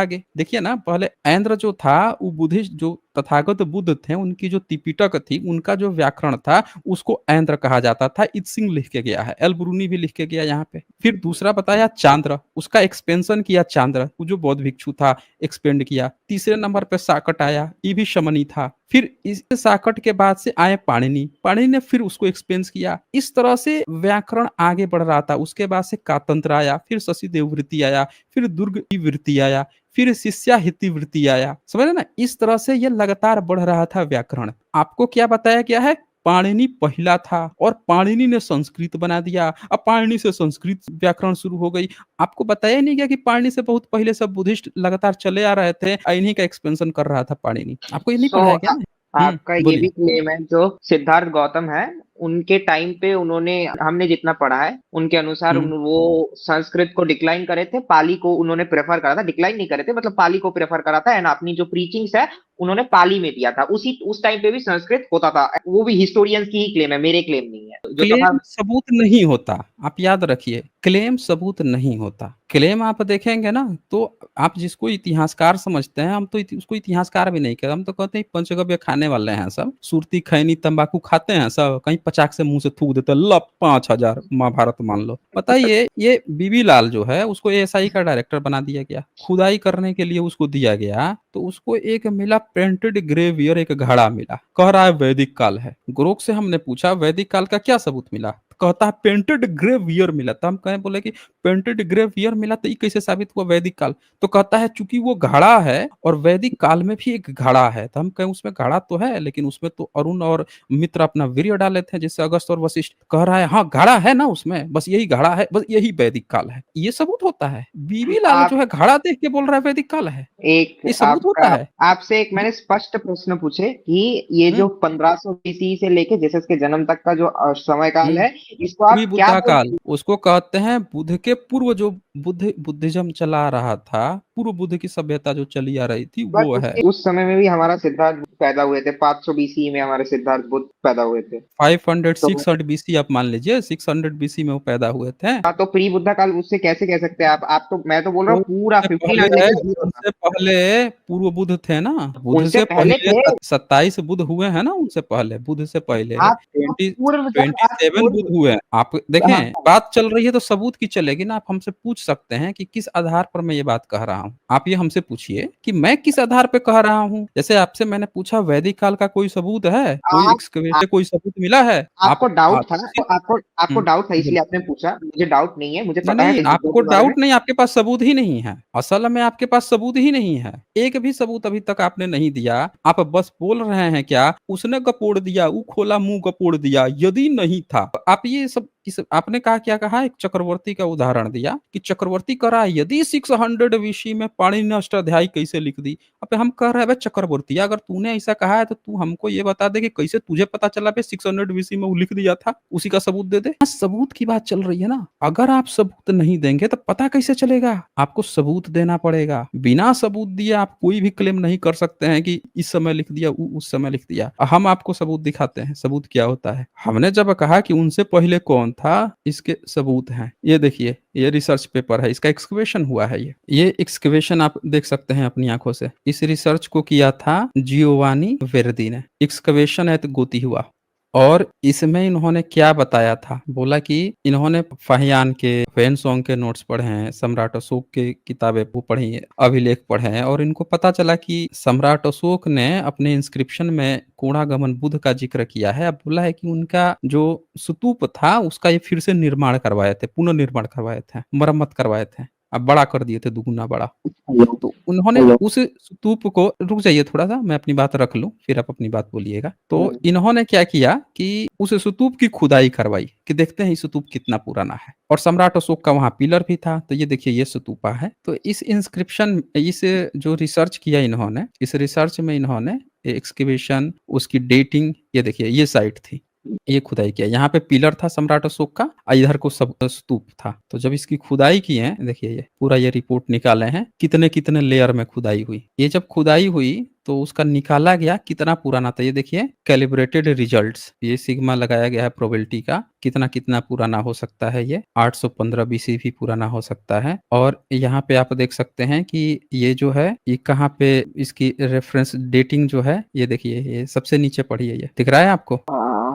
आगे। देखिए ना, पहले ऐन्द्र जो था वो बुद्धिस्ट जो तथागत बुद्ध थे, उनकी जो त्रिपिटक थी, उनका जो व्याकरण था उसको ऐन्द्र कहा जाता था। इत्सिंग लिख के गया है, एल-ब्रूनी भी लिख के गया यहाँ पे। फिर दूसरा बताया चांद्र, उसका एक्सपेंशन किया चांद्र, वो जो बौद्ध भिक्षु था, एक्सपेंड किया। तीसरे नंबर पे साकट आया, ये भी शमनी था। फिर इस साकट के बाद से आए पाणिनि, पाणिनि ने फिर उसको एक्सपेंस किया। इस तरह से व्याकरण आगे बढ़ रहा था। उसके बाद से कातंत्र आया, फिर शशिदेव वृत्ति आया, फिर दुर्ग की वृत्ति आया, फिर शिष्याहिति वृत्ति आया। समझ रहे ना? इस तरह से ये लगातार बढ़ रहा था व्याकरण। आपको क्या बताया गया है? पाणिनि पहला था और पाणिनि ने संस्कृत बना दिया। अब पाणिनि से संस्कृत व्याकरण शुरू हो गई। आपको बताया नहीं गया कि पाणिनि से बहुत पहले सब बुद्धिस्ट लगातार चले आ रहे थे, इन्हीं का एक्सपेंशन कर रहा था पाणिनि। आपको ये नहीं सो पढ़ाया गया ना? आपका ये भी बोलिए। क्लेम है जो सिद्धार्थ गौतम है उनके टाइम पे उन्होंने हमने जितना पढ़ा है उनके अनुसार हुँ। वो संस्कृत को डिक्लाइन करे थे, पाली को उन्होंने प्रेफर करा था, डिक्लाइन नहीं करे थे, मतलब पाली को प्रेफर करा था एंड अपनी जो प्रीचिंग्स है उन्होंने पाली में दिया था। उसी उस टाइम पे भी संस्कृत होता था। वो भी हिस्टोरियंस की ही क्लेम है, मेरे क्लेम नहीं है जो तथा क्लेम सबूत नहीं होता, आप याद रखिए, क्लेम सबूत नहीं होता। क्लेम आप देखेंगे ना, तो आप जिसको इतिहासकार समझते हैं, हम तो उसको इतिहासकार भी नहीं कहते, हम तो कहते हैं पंचगव्य खाने वाले हैं सब, सुरती, खैनी, तंबाकू खाते हैं सब, कहीं पचाक से मुँह से थूक देते हैं, लो 5000 महाभारत मान लो। बताइए ये बीबी लाल जो है उसको एएसआई का डायरेक्टर बना दिया गया, खुदाई करने के लिए उसको दिया गया तो उसको एक मिला पेंटेड ग्रेवियर, एक घड़ा मिला, कह रहा है वैदिक काल है। गोरोक से हमने पूछा वैदिक काल का क्या सबूत मिला, कहता है पेंटेड ग्रेवियर मिला। तो हम कहें बोले कि पेंटेड ग्रेवियर मिला तो ये कैसे साबित हुआ वैदिक काल? तो कहता है चूंकि वो घड़ा है और वैदिक काल में भी एक घड़ा है, तो हम कहें उसमें घड़ा तो है लेकिन उसमें तो अरुण और मित्र अपना वीर्य डाले थे, जिससे अगस्त और वशिष्ठ। कह रहा है हाँ घड़ा है ना उसमें, बस यही घड़ा है, बस यही वैदिक काल है। ये सबूत होता है? बीबी लाल जो आप है घड़ा देख के बोल रहा है वैदिक काल है, एक ये सबूत आपका होता है? आपसे एक मैंने स्पष्ट प्रश्न पूछे कि ये जो हम्म 1500 बीसी से लेके जीसस के जन्म तक का जो समय काल हम्म है, इसको आप क्या बुद्धा काल बोलते उसको कहते हैं। बुद्ध के पूर्व जो बुद्धिज्म चला रहा था, पूर्व बुद्ध की सभ्यता जो चली आ रही थी बट वो है। उसके उस समय में भी हमारा सिद्धार्थ बुद्ध पैदा हुए थे, 500 बीसी में हमारे सिद्धार्थ बुद्ध पैदा हुए थे। 500 तो 600 बीसी आप मान लीजिए, 600 बीसी में वो पैदा हुए थे। हाँ, तो प्री बुद्धा काल उससे कैसे कह सकते हैं आप? तो मैं तो बोल रहा तो हूँ पूरा उनसे 1500 पहले लेके जीरो तक। उनसे पहले पूर्व बुद्ध थे ना। बुद्ध उनसे से पहले पहले थे। 27 बुद्ध हुए हैं ना, उनसे पहले, बुद्ध से पहले आप 20 पूर्व आप 27 बुद्ध पूर्व हुए हैं। आप हाँ, देखें बात चल रही है तो सबूत की चलेगी ना। आप हमसे पूछ सकते हैं कि किस आधार पर मैं ये बात कह रहा हूँ। आप ये हमसे पूछिए कि मैं किस आधार पे कह रहा हूँ। जैसे आपसे मैंने पूछा वैदिक काल का कोई सबूत है, कोई आप, एक्सकवेशन कोई सबूत मिला है? आपको डाउट था, तो उसी आपको डाउट था बोलिए। इसलिए आपने पूछा। मुझे डाउट नहीं है, मुझे नहीं पता है नहीं, इन बुद्धों आपको के बारे में। डाउट नहीं, आपके पास सबूत ही नहीं है। असल में आपके पास सबूत ही नहीं है, एक भी सबूत अभी तक आपने नहीं दिया। आप बस बोल रहे हैं क्या उसने गपोड़ दिया, वो खोला मुंह गपोड़ दिया, यदि नहीं था। आप ये सब आपने कहा, क्या कहा, एक चक्रवर्ती का उदाहरण दिया कि चक्रवर्ती करा यदि 600 बीसी में पाणिनि अष्टाध्यायी कैसे लिख दी। अब हम कह रहे हैं भाई चक्रवर्ती, अगर तूने ऐसा कहा है तो तू हमको ये बता दे कि कैसे तुझे पता चला भाई 600 बीसी में वो लिख दिया था, उसी का सबूत दे दे। हाँ, सबूत की बात चल रही है ना। अगर आप सबूत नहीं देंगे तो पता कैसे चलेगा? आपको सबूत देना पड़ेगा। बिना सबूत दिए आप कोई भी क्लेम नहीं कर सकते हैं कि इस समय लिख दिया, उस समय लिख दिया। हम आपको सबूत दिखाते हैं, सबूत क्या होता है। हमने जब कहा कि उनसे पहले कौन था, इसके सबूत हैं। ये देखिए, ये रिसर्च पेपर है, इसका एक्सकवेशन हुआ है। ये एक्सकवेशन आप देख सकते हैं अपनी आंखों से। इस रिसर्च को किया था जियोवानी वेर्दी ने। एक्सकवेशन एट गोती हुआ। और इसमें इन्होंने क्या बताया था, बोला कि इन्होंने फाहियान के, फेनसोंग के नोट्स पढ़े हैं, सम्राट अशोक की किताबें वो पढ़ी हैं, अभिलेख पढ़े हैं, और इनको पता चला कि सम्राट अशोक ने अपने इंस्क्रिप्शन में कोणागमन बुद्ध का जिक्र किया है। अब बोला है कि उनका जो स्तूप था उसका ये फिर से निर्माण करवाए थे, पुनर्निर्माण करवाए थे, मरम्मत करवाए थे। अब बड़ा कर दिए थे, दुगुना बड़ा। तो उन्होंने उस स्तूप को, रुक जाइए थोड़ा सा, मैं अपनी बात रख लूं फिर आप अपनी बात बोलिएगा। तो इन्होंने क्या किया कि उस स्तूप की खुदाई करवाई कि देखते हैं ये स्तूप कितना पुराना है। और सम्राट अशोक का वहां पिलर भी था। तो ये देखिए, ये स्तूपा है। तो इस इंस्क्रिप्शन, इस जो रिसर्च किया इन्होंने, इस रिसर्च में इन्होंने एक्सकेवेशन, उसकी डेटिंग, ये देखिए ये साइट थी, ये खुदाई किया। यहाँ पे पिलर था सम्राट अशोक का, और इधर को सब स्तूप था। तो जब इसकी खुदाई की है, देखिए ये पूरा ये रिपोर्ट निकाले हैं कितने कितने लेयर में खुदाई हुई। ये जब खुदाई हुई तो उसका निकाला गया कितना पुराना था। ये देखिए कैलिब्रेटेड रिजल्ट्स, ये सिग्मा लगाया गया है प्रोबेबिलिटी का, कितना कितना पुराना हो सकता है। ये 815 बीसी भी पुराना हो सकता है। और यहाँ पे आप देख सकते हैं कि ये जो है, ये कहाँ पे इसकी रेफरेंस डेटिंग जो है, ये देखिए ये सबसे नीचे पढ़िए, ये दिख रहा है आपको?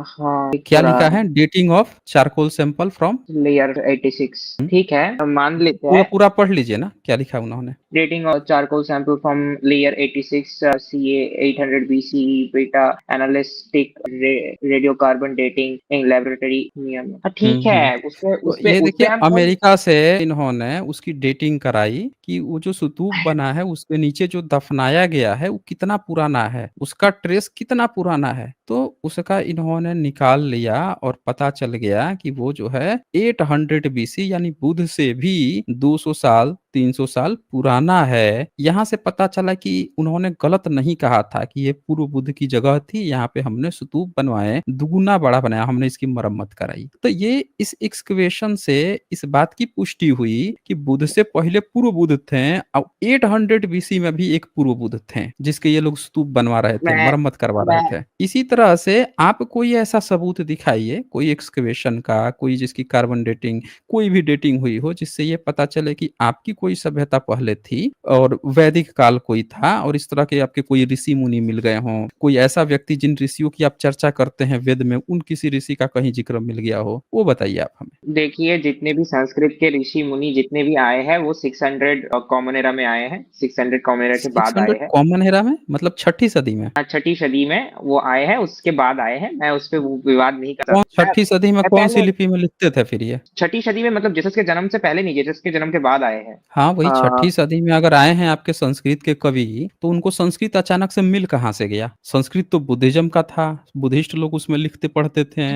हाँ, दिख क्या रहा लिखा है। है? Dating of charcoal sample from. Layer 86। ठीक है, हम मान लेते पूरा हैं। पूरा पढ़ लीजिए ना क्या लिखा है उन्होंने। Dating of charcoal sample from layer 86 CA 800 BCE beta analytic radiocarbon dating in laboratory नियम। हाँ, ठीक है। उसपे तो उसपे ये उसपे देखिए हम समझ। अमेरिका से इन्होंने उसकी डेटिंग कराई कि वो जो स्तूप बना है उसके नीचे जो दफनाया गया है वो कितना पुराना है, उसका ट्रेस कितना पुराना है। तो उसका इन्होंने निकाल लिया और पता चल गया कि वो जो है 800 बीसी, यानी बुध से भी 200 साल 300 साल पुराना है। यहाँ से पता चला कि उन्होंने गलत नहीं कहा था कि ये पूर्व बुद्ध की जगह थी, यहाँ पे हमने स्तूप बनवाए, दुगुना बड़ा बनाया, हमने इसकी मरम्मत कराई। तो ये इस एक्सकवेशन से इस बात की पुष्टि हुई कि बुद्ध से पहले पूर्व बुद्ध थे, और 800 बीसी में भी एक पूर्व बुद्ध थे जिसके ये लोग स्तूप बनवा रहे थे, मैं मरम्मत करवा रहे मैं थे। इसी तरह से आप कोई ऐसा सबूत दिखाइए, कोई एक्सकवेशन का, कोई जिसकी कार्बन डेटिंग, कोई भी डेटिंग हुई हो, जिससे ये पता चले कि आपकी कोई सभ्यता पहले थी और वैदिक काल कोई था और इस तरह के आपके कोई ऋषि मुनि मिल गए हों, कोई ऐसा व्यक्ति जिन ऋषियों की आप चर्चा करते हैं वेद में, उन किसी ऋषि का कहीं जिक्र मिल गया हो, वो बताइए आप हमें। देखिए, जितने भी संस्कृत के ऋषि मुनि जितने भी आए हैं वो 600 कॉमन एरा में आए हैं, 600 कॉमन एरा के बाद 600 आए हैं। कॉमन एरा में मतलब छठी सदी में? छठी सदी में वो आए हैं, उसके बाद आए हैं। मैं उस पे वो विवाद नहीं कर कौन सकता। छठी सदी में मैं कौन सी पहले लिपि में लिखते थे फिर ये? छठी सदी में मतलब जीसस के जन्म से पहले नहीं, जीसस के जन्म के बाद आए हैं। हाँ, वही अ, छठी सदी में अगर आए हैं आपके संस्कृत के कवि, तो उनको संस्कृत अचानक से मिल कहाँ से गया? संस्कृत तो बुद्धिज़्म का था, बुद्धिस्ट लोग उसमें लिखते पढ़ते थे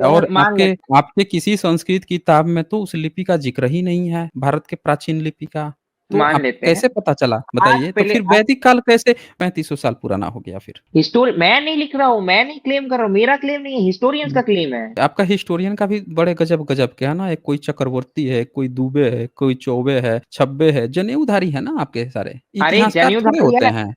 और मान आपके लेते आपके किसी संस्कृत किताब में तो उस लिपि का ज़िक्र ही नहीं है, भारत के प्राचीन लिपि का। तो मान आप लेते हैं। कैसे पता चला? आज बताइए, तो पहले फिर वैदिक काल कैसे 3500 साल पुराना हो गया फिर? हिस्टोरी मैं नहीं लिख रहा हूँ, मैं नहीं क्लेम कर रहा हूँ, मेरा क्लेम नहीं है, हिस्टोरियंस का हुँ। क्लेम है। आपका हिस्टोरियन का भी बड़े गजब-गजब के है ना, एक कोई चक्रवर्ती है, कोई दुबे है, कोई चौबे है, छब्बे है, जनेऊधारी है ना आपके सारे, अरे इतिहासकार थोड़े जनेऊधारी होते है। हैं।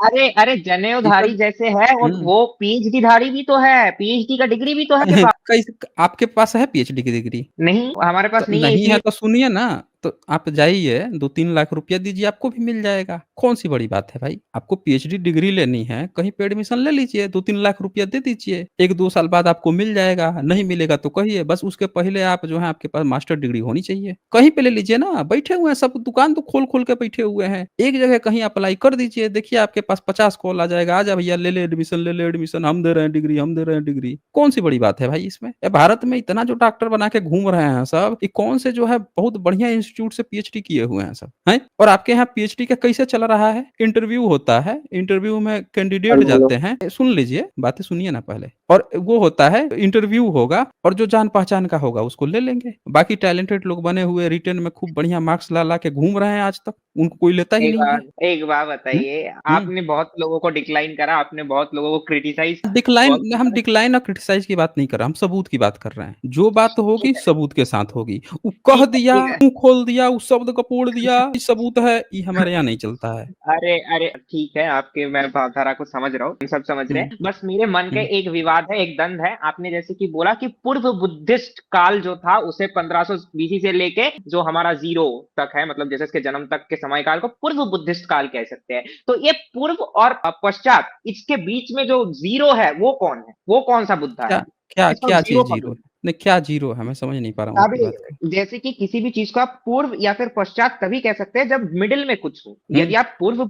अरे इतना जनेऊधारी जैसे है और हुँ। वो पीएचडी धारी भी तो है, पीएचडी का डिग्री भी तो है के पास। कैसे आपके पास है पीएचडी की डिग्री? नहीं, हमारे तो पास नहीं है नहीं है इसलिए। तो सुनिए ना, तो आप जाइए 2-3 लाख रुपया दीजिए आपको भी मिल जाएगा। कौन-सी बड़ी बात है भाई? आपको पीएचडी डिग्री लेनी है, कहीं पे एडमिशन ले लीजिए, 2-3 लाख रुपया दे दीजिए। 1-2 साल बाद आपको मिल जाएगा, नहीं मिलेगा तो कहिए, बस उसके पहले आप जो है आपके पास मास्टर डिग्री होनी चाहिए। कहीं पे ले लीजिए ना, बैठे हुए हैं सब दुकान तो खोल-खोल के बैठे हुए हैं। एक जगह कहीं अप्लाई कर दीजिए, देखिए आपके पास 50 कॉल आ जाएगा, "आजा भैया ले ले एडमिशन, हम दे रहे हैं डिग्री, हम दे रहे हैं डिग्री।" कौन-सी बड़ी बात है भाई इसमें? भारत में इतना जो डॉक्टर बना के घूम रहे हैं सब, ये कौन से जो है बहुत बढ़िया इंस्टीट्यूट से पीएचडी किए हुए हैं सब, हैं? और आपके यहाँ पीएचडी का कैसे चल रहा है? इंटरव्यू होता है, इंटरव्यू में कैंडिडेट जाते हैं, सुन लीजिए, बातें सुनिए ना पहले। और वो होता है, इंटरव्यू होगा और जो जान-पहचान का होगा उसको ले लेंगे। बाकी टैलेंटेड लोग बने हुए रिटेन में खूब बढ़िया मार्क्स ला-ला के घूम रहे हैं आज तक, उनको कोई लेता ही नहीं है। एक बात हुँ, बताइए, हुँ। आपने बहुत लोगों को डिक्लाइन करा, आपने बहुत लोगों को क्रिटिसाइज़ बहुत डिक्लाइन हम किया। डिक्लाइन और क्रिटिसाइज़ की बात नहीं कर रहे, हम सबूत की बात कर रहे हैं। जो बात होगी ठीक है, सबूत के साथ होगी। वो कह दिया, ठीक है। मुँह खोल दिया, उस शब्द को पोड़ दिया, ये सबूत है, ये हमारे यहाँ नहीं चलता है। अरे ठीक है, आपके मैं भावधारा को समझ रहा हूँ, हम सब समझ रहे हुँ, हैं। बस मेरे मन के हुँ। एक विवाद है, एक द्वंद है। आपने जैसे कि बोला कि पूर्व बुद्धिस्ट काल जो था उसे 1500 बीसी से लेके जो हमारा ज़ीरो तक है, मतलब जैसे इसके जन्म तक के समय काल को पूर्व बुद्धिस्ट काल कह सकते हैं। तो ये पूर्व और पश्चात इसके बीच में जो ज़ीरो है, वो कौन है? वो कौन-सा बुद्धा क्या है? क्या जिसको क्या ज़ीरो चीज़ ज़ीरो कहा। है? नहीं, क्या ज़ीरो है? मैं समझ नहीं पा रहा हूँ आपकी अभी बात को। जैसे कि किसी भी चीज को आप पूर्व या फिर पश्चात तभी कह सकते हैं जब मिडिल में कुछ हो। हुँ। यदि आप पूर्व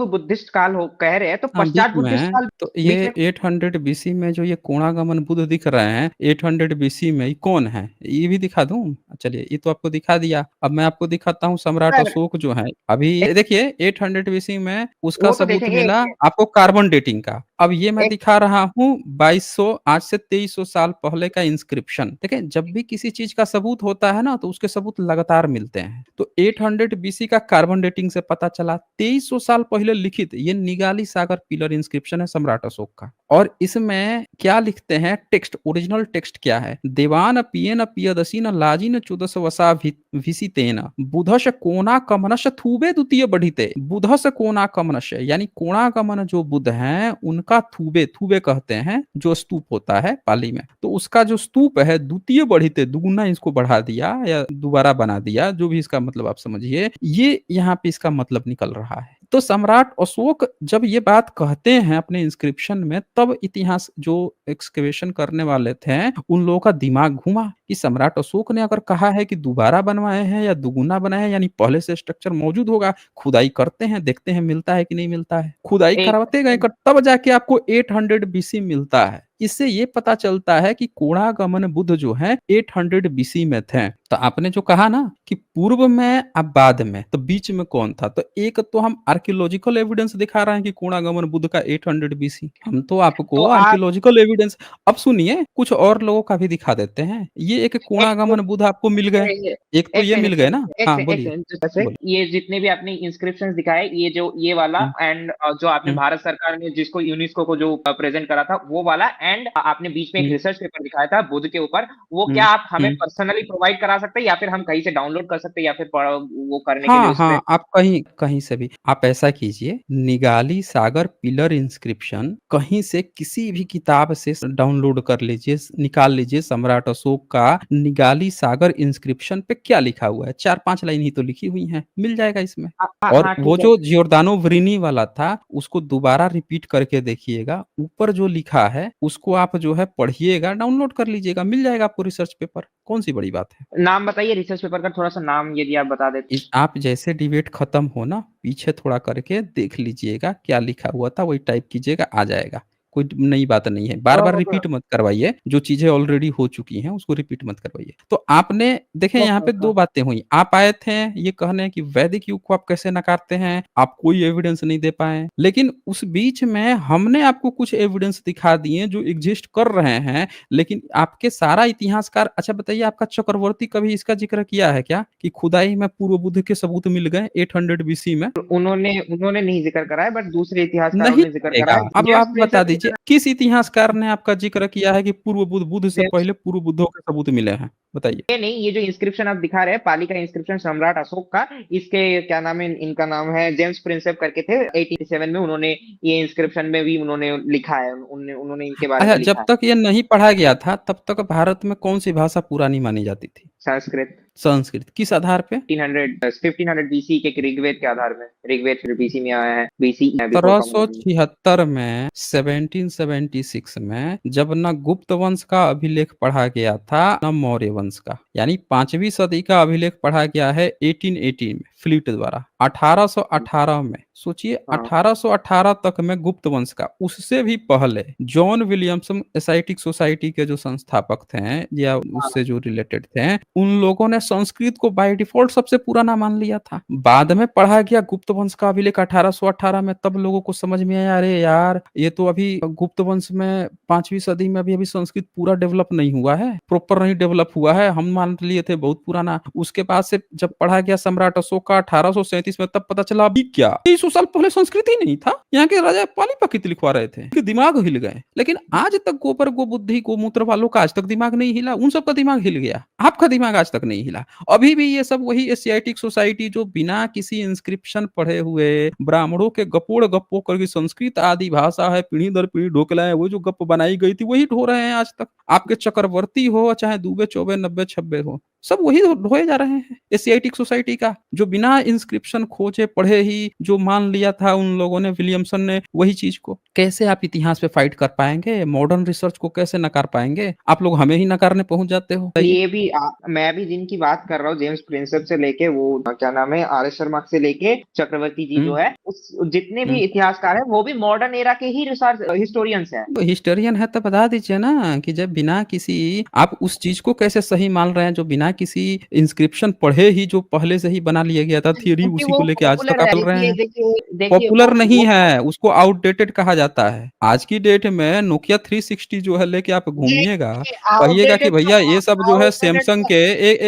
बुद्धिस्ट काल हो कह रहे हैं तो हाँ, बीच पश्चात बुद्धिस्ट में काल तो बीच ये में। 800 बीसी में जो ये कोणागमन बुद्ध दिख रहे हैं, 800 बीसी में ये कौन है? ये भी दिखा दूँ? चलिए, ये तो आपको दिखा दिया। अब मैं आपको दिखाता हूँ सम्राट सर, अशोक जो हैं, अभी देखिए 800 बीसी में उसका वो तो सबूत देखेंगे। मिला आपको कार्बन डेटिंग का। अब ये मैं एक दिखा रहा हूँ 2200 आज से 2300 साल पहले का इंस्क्रिप्शन। देखिए, जब भी किसी चीज़ का सबूत होता है ना, तो उसके सबूत लगातार मिलते हैं। तो 800 बीसी का कार्बन डेटिंग से पता चला 2300 साल पहले लिखित ये निगाली सागर पिलर इंस्क्रिप्शन है सम्राट अशोक का। और इसमें क्या लिखते हैं टेक्स्ट, ओरिजिनल टेक्स्ट क्या है? देवान पियेन पियदसीन लाजिन चुदस वसा विसितेन बुधश कोना कमनश थूबे द्वितीय बढ़िते। बुधस कोना कमनश यानी कोणागमन जो बुध हैं उनका थूबे, थूबे कहते हैं जो स्तूप होता है पाली में, तो उसका जो स्तूप है द्वितीय बढ़िते, दुगुना इसको बढ़ा दिया या दोबारा बना दिया, जो भी इसका मतलब आप समझिए, ये यहाँ पे इसका मतलब निकल रहा है। तो सम्राट अशोक जब ये बात कहते हैं अपने इंस्क्रिप्शन में, तब इतिहास जो एक्सकवेशन करने वाले थे उन लोगों का दिमाग घूमा कि सम्राट अशोक ने अगर कहा है कि दोबारा बनवाए हैं या दुगुना बनाए हैं, यानी पहले से स्ट्रक्चर मौजूद होगा। खुदाई करते हैं, देखते हैं मिलता है कि नहीं मिलता है, खुदाई एक करवाते गए तब जाके आपको 800 बीसी मिलता है। इससे ये पता चलता है कि कोणागमन बुद्ध जो है 800 बीसी में थे। तो आपने जो कहा ना कि पूर्व में अब बाद में, तो बीच में कौन था? तो एक तो हम आर्कियोलॉजिकल एविडेंस दिखा रहे हैं कि कोणागमन बुद्ध का 800 बीसी, हम तो तो आपको आप आर्कियोलॉजिकल एविडेंस। अब सुनिए कुछ और लोगों का भी दिखा देते हैं। ये एक एक कोणागमन बुद्ध आपको मिल गए, एक तो एक ये सेकंड मिल गए ना। हाँ, एक बोलिए, सेकंड जैसे बोलिए। ये जितने भी आपने इंस्क्रिप्शंस दिखाए, ये वाला हुँ, एंड जो आपने हुँ, भारत सरकार ने जिसको यूनेस्को को जो प्रेजेंट करा था वो वाला एंड आपने बीच में एक हुँ, रिसर्च पेपर दिखाया था बुध के ऊपर, वो हुँ, क्या आप हमें हुँ। पर्सनली प्रोवाइड करा सकते हैं या फिर हम कहीं से डाउनलोड कर सकते हैं या फिर वो करने के लिए हाँ, उसमें हाँ, आप कहीं कहीं से भी आप ऐसा कीजिए, निगाली सागर पिलर इंस्क्रिप्शन कहीं से किसी भी किताब से डाउनलोड कर लीजिए, निकाल लीजिए सम्राट अशोक का निगाली सागर इंस्क्रिप्शन पे क्या लिखा हुआ है, 4-5 लाइन ही तो लिखी हुई हैं, मिल जाएगा इसमें। हाँ, हाँ, और हाँ, वो ठीक है। जो जियोर्दानो ब्रूनी वाला था, उसको दोबारा रिपीट करके देखिएगा, ऊपर जो लिखा है, उसको आप जो है पढ़िएगा, डाउनलोड कर लीजिएगा, मिल जाएगा आपको रिसर्च पेपर, कौन-सी बड़ी बात है। नाम बताइए रिसर्च पेपर का थोड़ा-सा नाम यदि आप बता दें तो? इस आप जैसे डिबेट खत्म हो ना, पीछे थोड़ा करके देख लीजिएगा, क्या लिखा हुआ था वही टाइप कीजिएगा, आ जाएगा। कोई नई बात नहीं है। बार-बार ओके, रिपीट मत करवाइए, जो चीज़ें ऑलरेडी हो चुकी हैं, उसको रिपीट मत करवाइए। तो आपने देखें यहाँ ओके, पे ओके। 2 बातें हुई। आप आए थे ये कहने कि वैदिक युग को आप कैसे नकारते हैं, आप कोई एविडेंस नहीं दे पाए। लेकिन उस बीच में हमने आपको कुछ एविडेंस दिखा दिए जो एक्जिस्ट कर रहे हैं, लेकिन आपके सारा इतिहासकार अच्छा बताइए आपका चक्रवर्ती कभी इसका ज़िक्र किया है क्या? कि खुदाई में पूर्व बुद्ध के सबूत मिल गए 800 बीसी में? उन्होंने उन्होंने नहीं ज़िक्र करा है बट दूसरे इतिहासकारों नहीं ने ज़िक्र करा करेगा। है। अब जेम्स आप बता प्रिंसेप दीजिए किस इतिहासकार ने आपका ज़िक्र किया है कि बुद्ध से जेम्स पहले पूर्व बुद्धों के सबूत मिले हैं? बताइए। ये नहीं, ये जो इंस्क्रिप्शन आप दिखा रहे हैं, पाली का इंस्क्रिप्शन सम्राट अशोक का, इसके क्या नाम है, इनका नाम है जेम्स प्रिंसेप करके थे। 1887 में उन्होंने ये इंस्क्रिप्शन में भी उन्होंने लिखा है, उन्होंने उन्होंने इनके बारे अच्छा में लिखा जब है। तक ये नहीं पढ़ा गया था तब तक भारत में कौन-सी भाषा पुरानी मानी जाती थी? संस्कृत संस्कृत। किस आधार पे? 1500 बीसी के ऋग्वेद के आधार में। ऋग्वेद फिर बीसी में आया है, बीसी बिफोर कॉमन। 1776 में 1776 में जब न गुप्त वंश का अभिलेख पढ़ा गया था न मौर्य वंश का यानी 5वीं सदी का अभिलेख पढ़ा गया है 1818 में फ्लीट द्वारा 1818 में सोचिए हाँ, 1818 तक में गुप्त वंश का उससे भी पहले जॉन विलियमसन एसाइटिक सोसाइटी के जो संस्थापक थे या हाँ। उससे जो रिलेटेड थे उन लोगों ने संस्कृत को बाय डिफॉल्ट सबसे पुराना मान लिया था बाद में पढ़ा गया गुप्त वंश का अभिलेख 1818 में तब लोगों को समझ में आया अरे यार ये तो अभी गुप्त वंश में 5वीं सदी में अभी संस्कृत पूरा डेवलप नहीं हुआ है प्रॉपर नहीं डेवलप हुआ है हम मान लिए थे बहुत पुराना उसके बाद से जब पढ़ा गया सम्राट अशोक का 1837 में तब पता चला अभी क्या 300 साल पहले संस्कृत ही नहीं था यहाँ के राजा पाली पकित लिखवा रहे थे कि दिमाग हिल गए लेकिन आज तक गोबर गोबुद्धि गोमूत्र वालों का आज तक दिमाग नहीं हिला उन सबका दिमाग हिल गया आपका दिमाग आज तक नहीं हिला अभी भी ये सब वही एशियाटिक सोसाइटी जो बिना किसी इंस्क्रिप्शन पढ़े हुए ब्राह्मणों के गपोड़ गप्पो करके संस्कृत आदि भाषा है पीढ़ी दर पीढ़ी ढोकला है वो जो गप बनाई गई थी वही ढो रहे हैं आज तक आपके चक्रवर्ती हो चाहे दुबे चौबे नब्बे छब्बे हो सब वही ढोए जा रहे हैं एशियाटिक सोसाइटी का जो बिना इंस्क्रिप्शन खोजे पढ़े ही जो मान लिया था उन लोगों ने विलियमसन ने वही चीज को कैसे आप इतिहास पे फाइट कर पाएंगे मॉडर्न रिसर्च को कैसे नकार पाएंगे आप लोग हमें ही नकारने पहुंच जाते हो ये भी मैं भी जिनकी बात कर रहा हूँ जेम्स प्रिंसेप से लेके वो क्या नाम है आर एस शर्मा से लेके चक्रवर्ती जी जो हम्म है उस जितने भी हम्म इतिहासकार हैं वो भी मॉडर्न एरा के ही रिसर्च हिस्टोरियंस हैं। तो हिस्टोरियन है तो बता दीजिए ना कि जब बिना किसी आप उस चीज को कैसे सही मान रहे हैं जो बिना किसी इंस्क्रिप्शन पढ़े ही जो पहले से ही बना लिया गया था थियरी क्योंकि उसी वो को लेके आज तक पॉपुलर आप है, चल रहे देखिए हैं देखिए देखिए पॉपुलर नहीं वो है उसको आउटडेटेड कहा जाता है आज की डेट में नोकिया 360 जो है लेके आप ये घूमिएगा कहिएगा कि आउटडेटेड भैया ये सब जो है आउटडेटेड सैमसंग के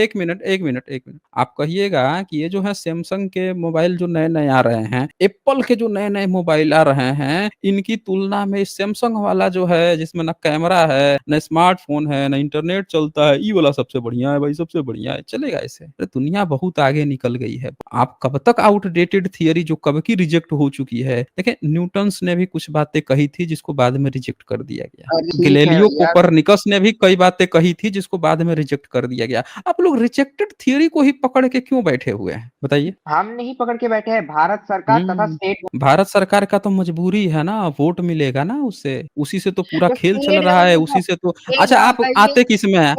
एक मिनट आप कहिएगा कि ये जो है सैमसंग के मोबाइल जो नए नए आ रहे हैं एप्पल के जो नए नए मोबाइल आ रहे हैं इनकी तुलना में सैमसंग वाला जो है जिसमें ना कैमरा है ना स्मार्टफोन है ना इंटरनेट चलता है ये वाला सबसे बढ़िया है भाई सबसे बढ़िया है चलेगा ऐसे अरे दुनिया बहुत आगे निकल गई है आप कब तक आउटडेटेड थियरी जो कब की रिजेक्ट हो चुकी है देखिए न्यूटन्स ने भी कुछ बातें कही थी जिसको बाद में रिजेक्ट कर दिया गया ठीक है गैलीलियो यार। कोपरनिकस ने भी कई बातें कही थी जिसको बाद में रिजेक्ट कर दिया गया आप लोग रिजेक्टेड थियरी को ही पकड़ के क्यों बैठे हुए हैं बताइए हम नहीं पकड़ के बैठे हैं, भारत सरकार तथा स्टेट भारत सरकार का तो मजबूरी है ना वोट मिलेगा ना उससे उसी से तो पूरा तो खेल चल स्टेट रहा है गवर्नमेंट उसी से तो एक अच्छा बात आप बताइए। आते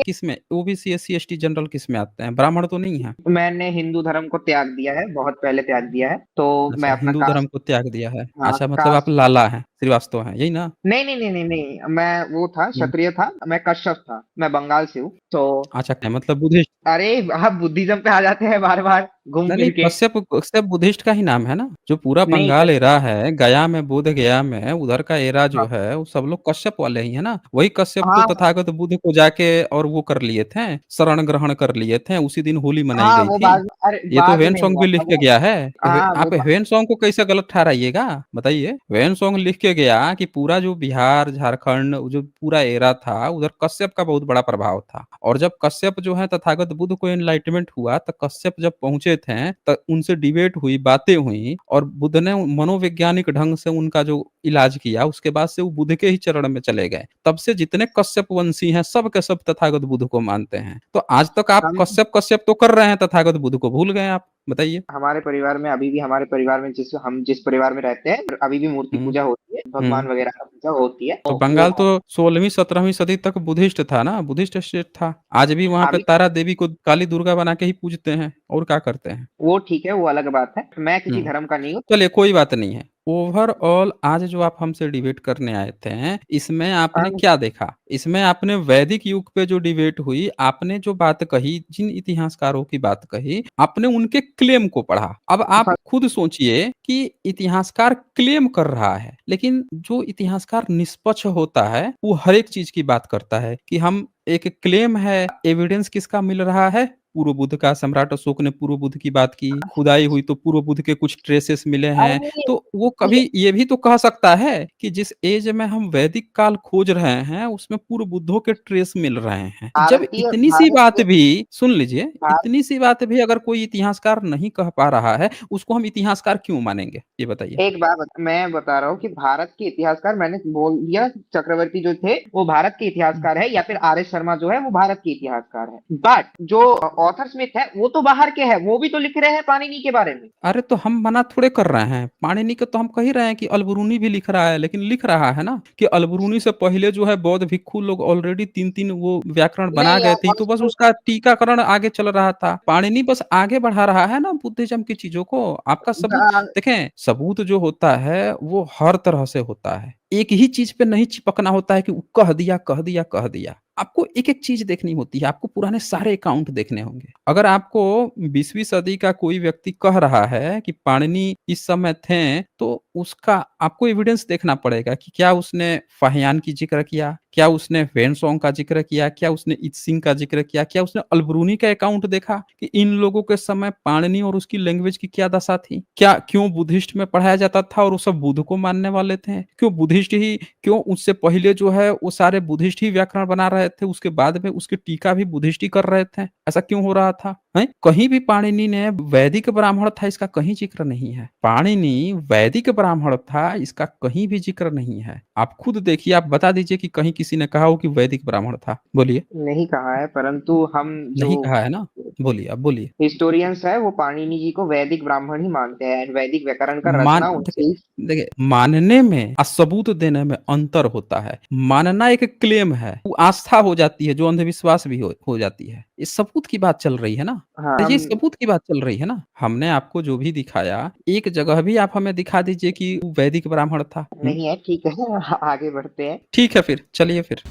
किस में ओबीसी एससी एसटी जनरल किस में आते हैं ब्राह्मण तो नहीं है मैंने हिंदू धर्म को त्याग दिया है, बहुत पहले त्याग दिया है, तो मैं अच्छा अपना हिंदू धर्म कास्ट। को त्याग दिया है हाँ, अच्छा मतलब आप कास्ट। लाला हैं श्रीवास्तव हैं यही ना नहीं नहीं नहीं नहीं नहीं, मैं वो था, हम्म, क्षत्रिय था, मैं कश्यप था, मैं बंगाल से हूँ तो। अच्छा क्या मतलब बुद्धिस्ट अरे आप बुद्धिज्म पे आ जाते हैं बार बार घूम नहीं फिर नहीं के। कश्यप कश्यप बुद्धिस्ट का ही नाम है ना जो पूरा नहीं बंगाल एरा है गया में बोध गया में उधर का एरा जो हाँ, है वो सब लोग कश्यप वाले ही है ना वही कश्यप तो हाँ, तथागत बुद्ध को जाके और वो कर लिए थे शरण ग्रहण कर लिए थे उसी दिन होली मनाई हाँ, गई वो थी अरे ये तो बाद ह्वेन में सॉन्ग हुआ भी था लिख के वो। गया है हाँ वो आप ह्वेन सॉन्ग को कैसे गलत ठहराइएगा बताइए ह्वेन सॉन्ग लिख के के गया कि पूरा जो बिहार, झारखंड जो पूरा एरा था, उधर कश्यप का बहुत बड़ा प्रभाव था। और जब कश्यप जो है तथागत बुद्ध को एनलाइटमेंट हुआ, तो कश्यप जब पहुँचे थे, तो उनसे डिबेट हुई, बातें हुई और बुद्ध ने मनोवैज्ञानिक ढंग से उनका जो इलाज किया, उसके बाद से वो बुद्ध के ही चरण में चले गए। तब से जितने कश्यप वंशी हैं, सब के सब तथागत बुद्ध को मानते हैं। तो आज तक आप हम कश्यप कश्यप तो कर रहे हैं, तथागत बुद्ध को भूल गए आप, बताइए? हमारे परिवार में अभी भी, हमारे परिवार में जिस परिवार में रहते हैं, अभी भी मूर्ति हुँ, पूजा होती है, भगवान हुँ। वगैरह का पूजा होती है। तो तो वो बंगाल तो 16वीं 17वीं सदी तक बुद्धिस्ट था ना, बुद्धिस्ट स्टेट था। आज भी वहाँ पे अभी तारा देवी को काली दुर्गा बना के ही पूजते हैं, और क्या करते हैं? वो ठीक है, वो अलग बात है। मैं किसी हुँ। धर्म का नहीं हूँ। चलिए कोई बात नहीं है। ओवरऑल आज जो आप हमसे डिबेट करने आए थे, इसमें आपने हम क्या देखा? इसमें आपने वैदिक युग पे जो डिबेट हुई, आपने जो बात कही, जिन इतिहासकारों की बात कही, आपने उनके क्लेम को पढ़ा। अब आप खुद सोचिए कि इतिहासकार क्लेम कर रहा है, लेकिन जो इतिहासकार निष्पक्ष होता है, वो हर एक चीज़ की बात करता है कि हम एक क्लेम है, एविडेंस किसका मिल रहा है? पूर्व बुद्ध का। सम्राट अशोक ने पूर्व बुद्ध की बात की, खुदाई हुई तो पूर्व बुद्ध के कुछ ट्रेसेस मिले हैं। अरे तो वो ये कभी ये भी तो कह सकता है कि जिस एज में हम वैदिक काल खोज रहे हैं, उसमें पूर्व बुद्धों के ट्रेस मिल रहे हैं। जब भारतीय इतनी सी भारत बात के भी सुन लीजिए, भारत इतनी सी बात भी अगर कोई इतिहासकार नहीं कह पा रहा है, उसको हम इतिहासकार क्यों मानेंगे? ये बताइए? एक बात मैं बता रहा हूँ कि भारत के इतिहासकार, मैंने बोल दिया, चक्रवर्ती जो थे वो भारत के इतिहासकार है, या फिर आर एस शर्मा जो है वो भारत के इतिहासकार है। बट जो ऑथर स्मिथ है वो तो बाहर के हैं, वो भी तो लिख रहे हैं पाणिनि के बारे में। अरे तो हम मना थोड़े कर रहे हैं। पाणिनि को तो हम कह ही रहे हैं कि अलबरूनी भी लिख रहा है, लेकिन लिख रहा है ना कि अलबरूनी से पहले जो है बौद्ध भिक्षु लोग ऑलरेडी 3-3 वो व्याकरण बना नहीं गए यार, थे, तो बस उसका टीकाकरण आगे चल रहा था। पाणिनि बस आगे बढ़ा रहा है ना बुद्धिज़्म की चीज़ों को। आपका सबूत देखें, सबूत जो होता है वो हर तरह से होता है। एक ही चीज़ पे नहीं चिपकना होता है कि वो कह दिया, कह दिया, कह दिया। आपको एक-एक चीज़ देखनी होती है, आपको पुराने सारे अकाउंट देखने होंगे। अगर आपको 20वीं सदी का कोई व्यक्ति कह रहा है कि पाणिनि इस समय थे, तो उसका आपको एविडेंस देखना पड़ेगा कि क्या उसने फाहियान की ज़िक्र किया? क्या उसने ह्वेनसांग का ज़िक्र किया? क्या उसने इत्सिंग का ज़िक्र किया? क्या उसने अलबरूनी का अकाउंट देखा कि इन लोगों के समय पाणिनि और उसकी लैंग्वेज की क्या दशा थी? क्या क्यों बुद्धिस्ट में पढ़ाया जाता था और वो सब बुद्ध को मानने वाले थे? क्यों उससे पहले जो है वो सारे बुद्धिस्ट ही व्याकरण बना रहे थे, उसके बाद में उसकी टीका भी बुद्धिस्ट ही कर रहे थे? ऐसा क्यों हो रहा था? हैं? कहीं भी पाणिनि ने वैदिक ब्राह्मण था इसका कहीं ज़िक्र नहीं है। पाणिनि वैदिक ब्राह्मण था इसका कहीं भी ज़िक्र नहीं है। आप खुद देखिए, आप बता दीजिए कि कहीं किसी ने कहा हो कि वैदिक ब्राह्मण था? बोलिए। नहीं कहा है, परंतु हम जो नहीं कहा है ना? बोलिए, आप बोलिए। हिस्टोरियंस है वो पाणिनि जी को वैदिक ब्राह्मण ही मानते हैं, and वैदिक व्याकरण का मान रचना देखिए उनसे ही। देखिए, मानने में और सबूत देने में अंतर होता है। मानना एक क्लेम है, वो आस्था हो जाती है जो अंधविश्वास भी हो जाती है। ये सबूत की बात चल रही है ना? हाँ ये हम सबूत की बात चल रही है ना? हमने आपको जो भी दिखाया, एक जगह भी आप हमें दिखा दीजिए कि वो वैदिक ब्राह्मण था। नहीं है, ठीक है। आगे बढ़ते हैं। ठीक है फिर, चलिए फिर।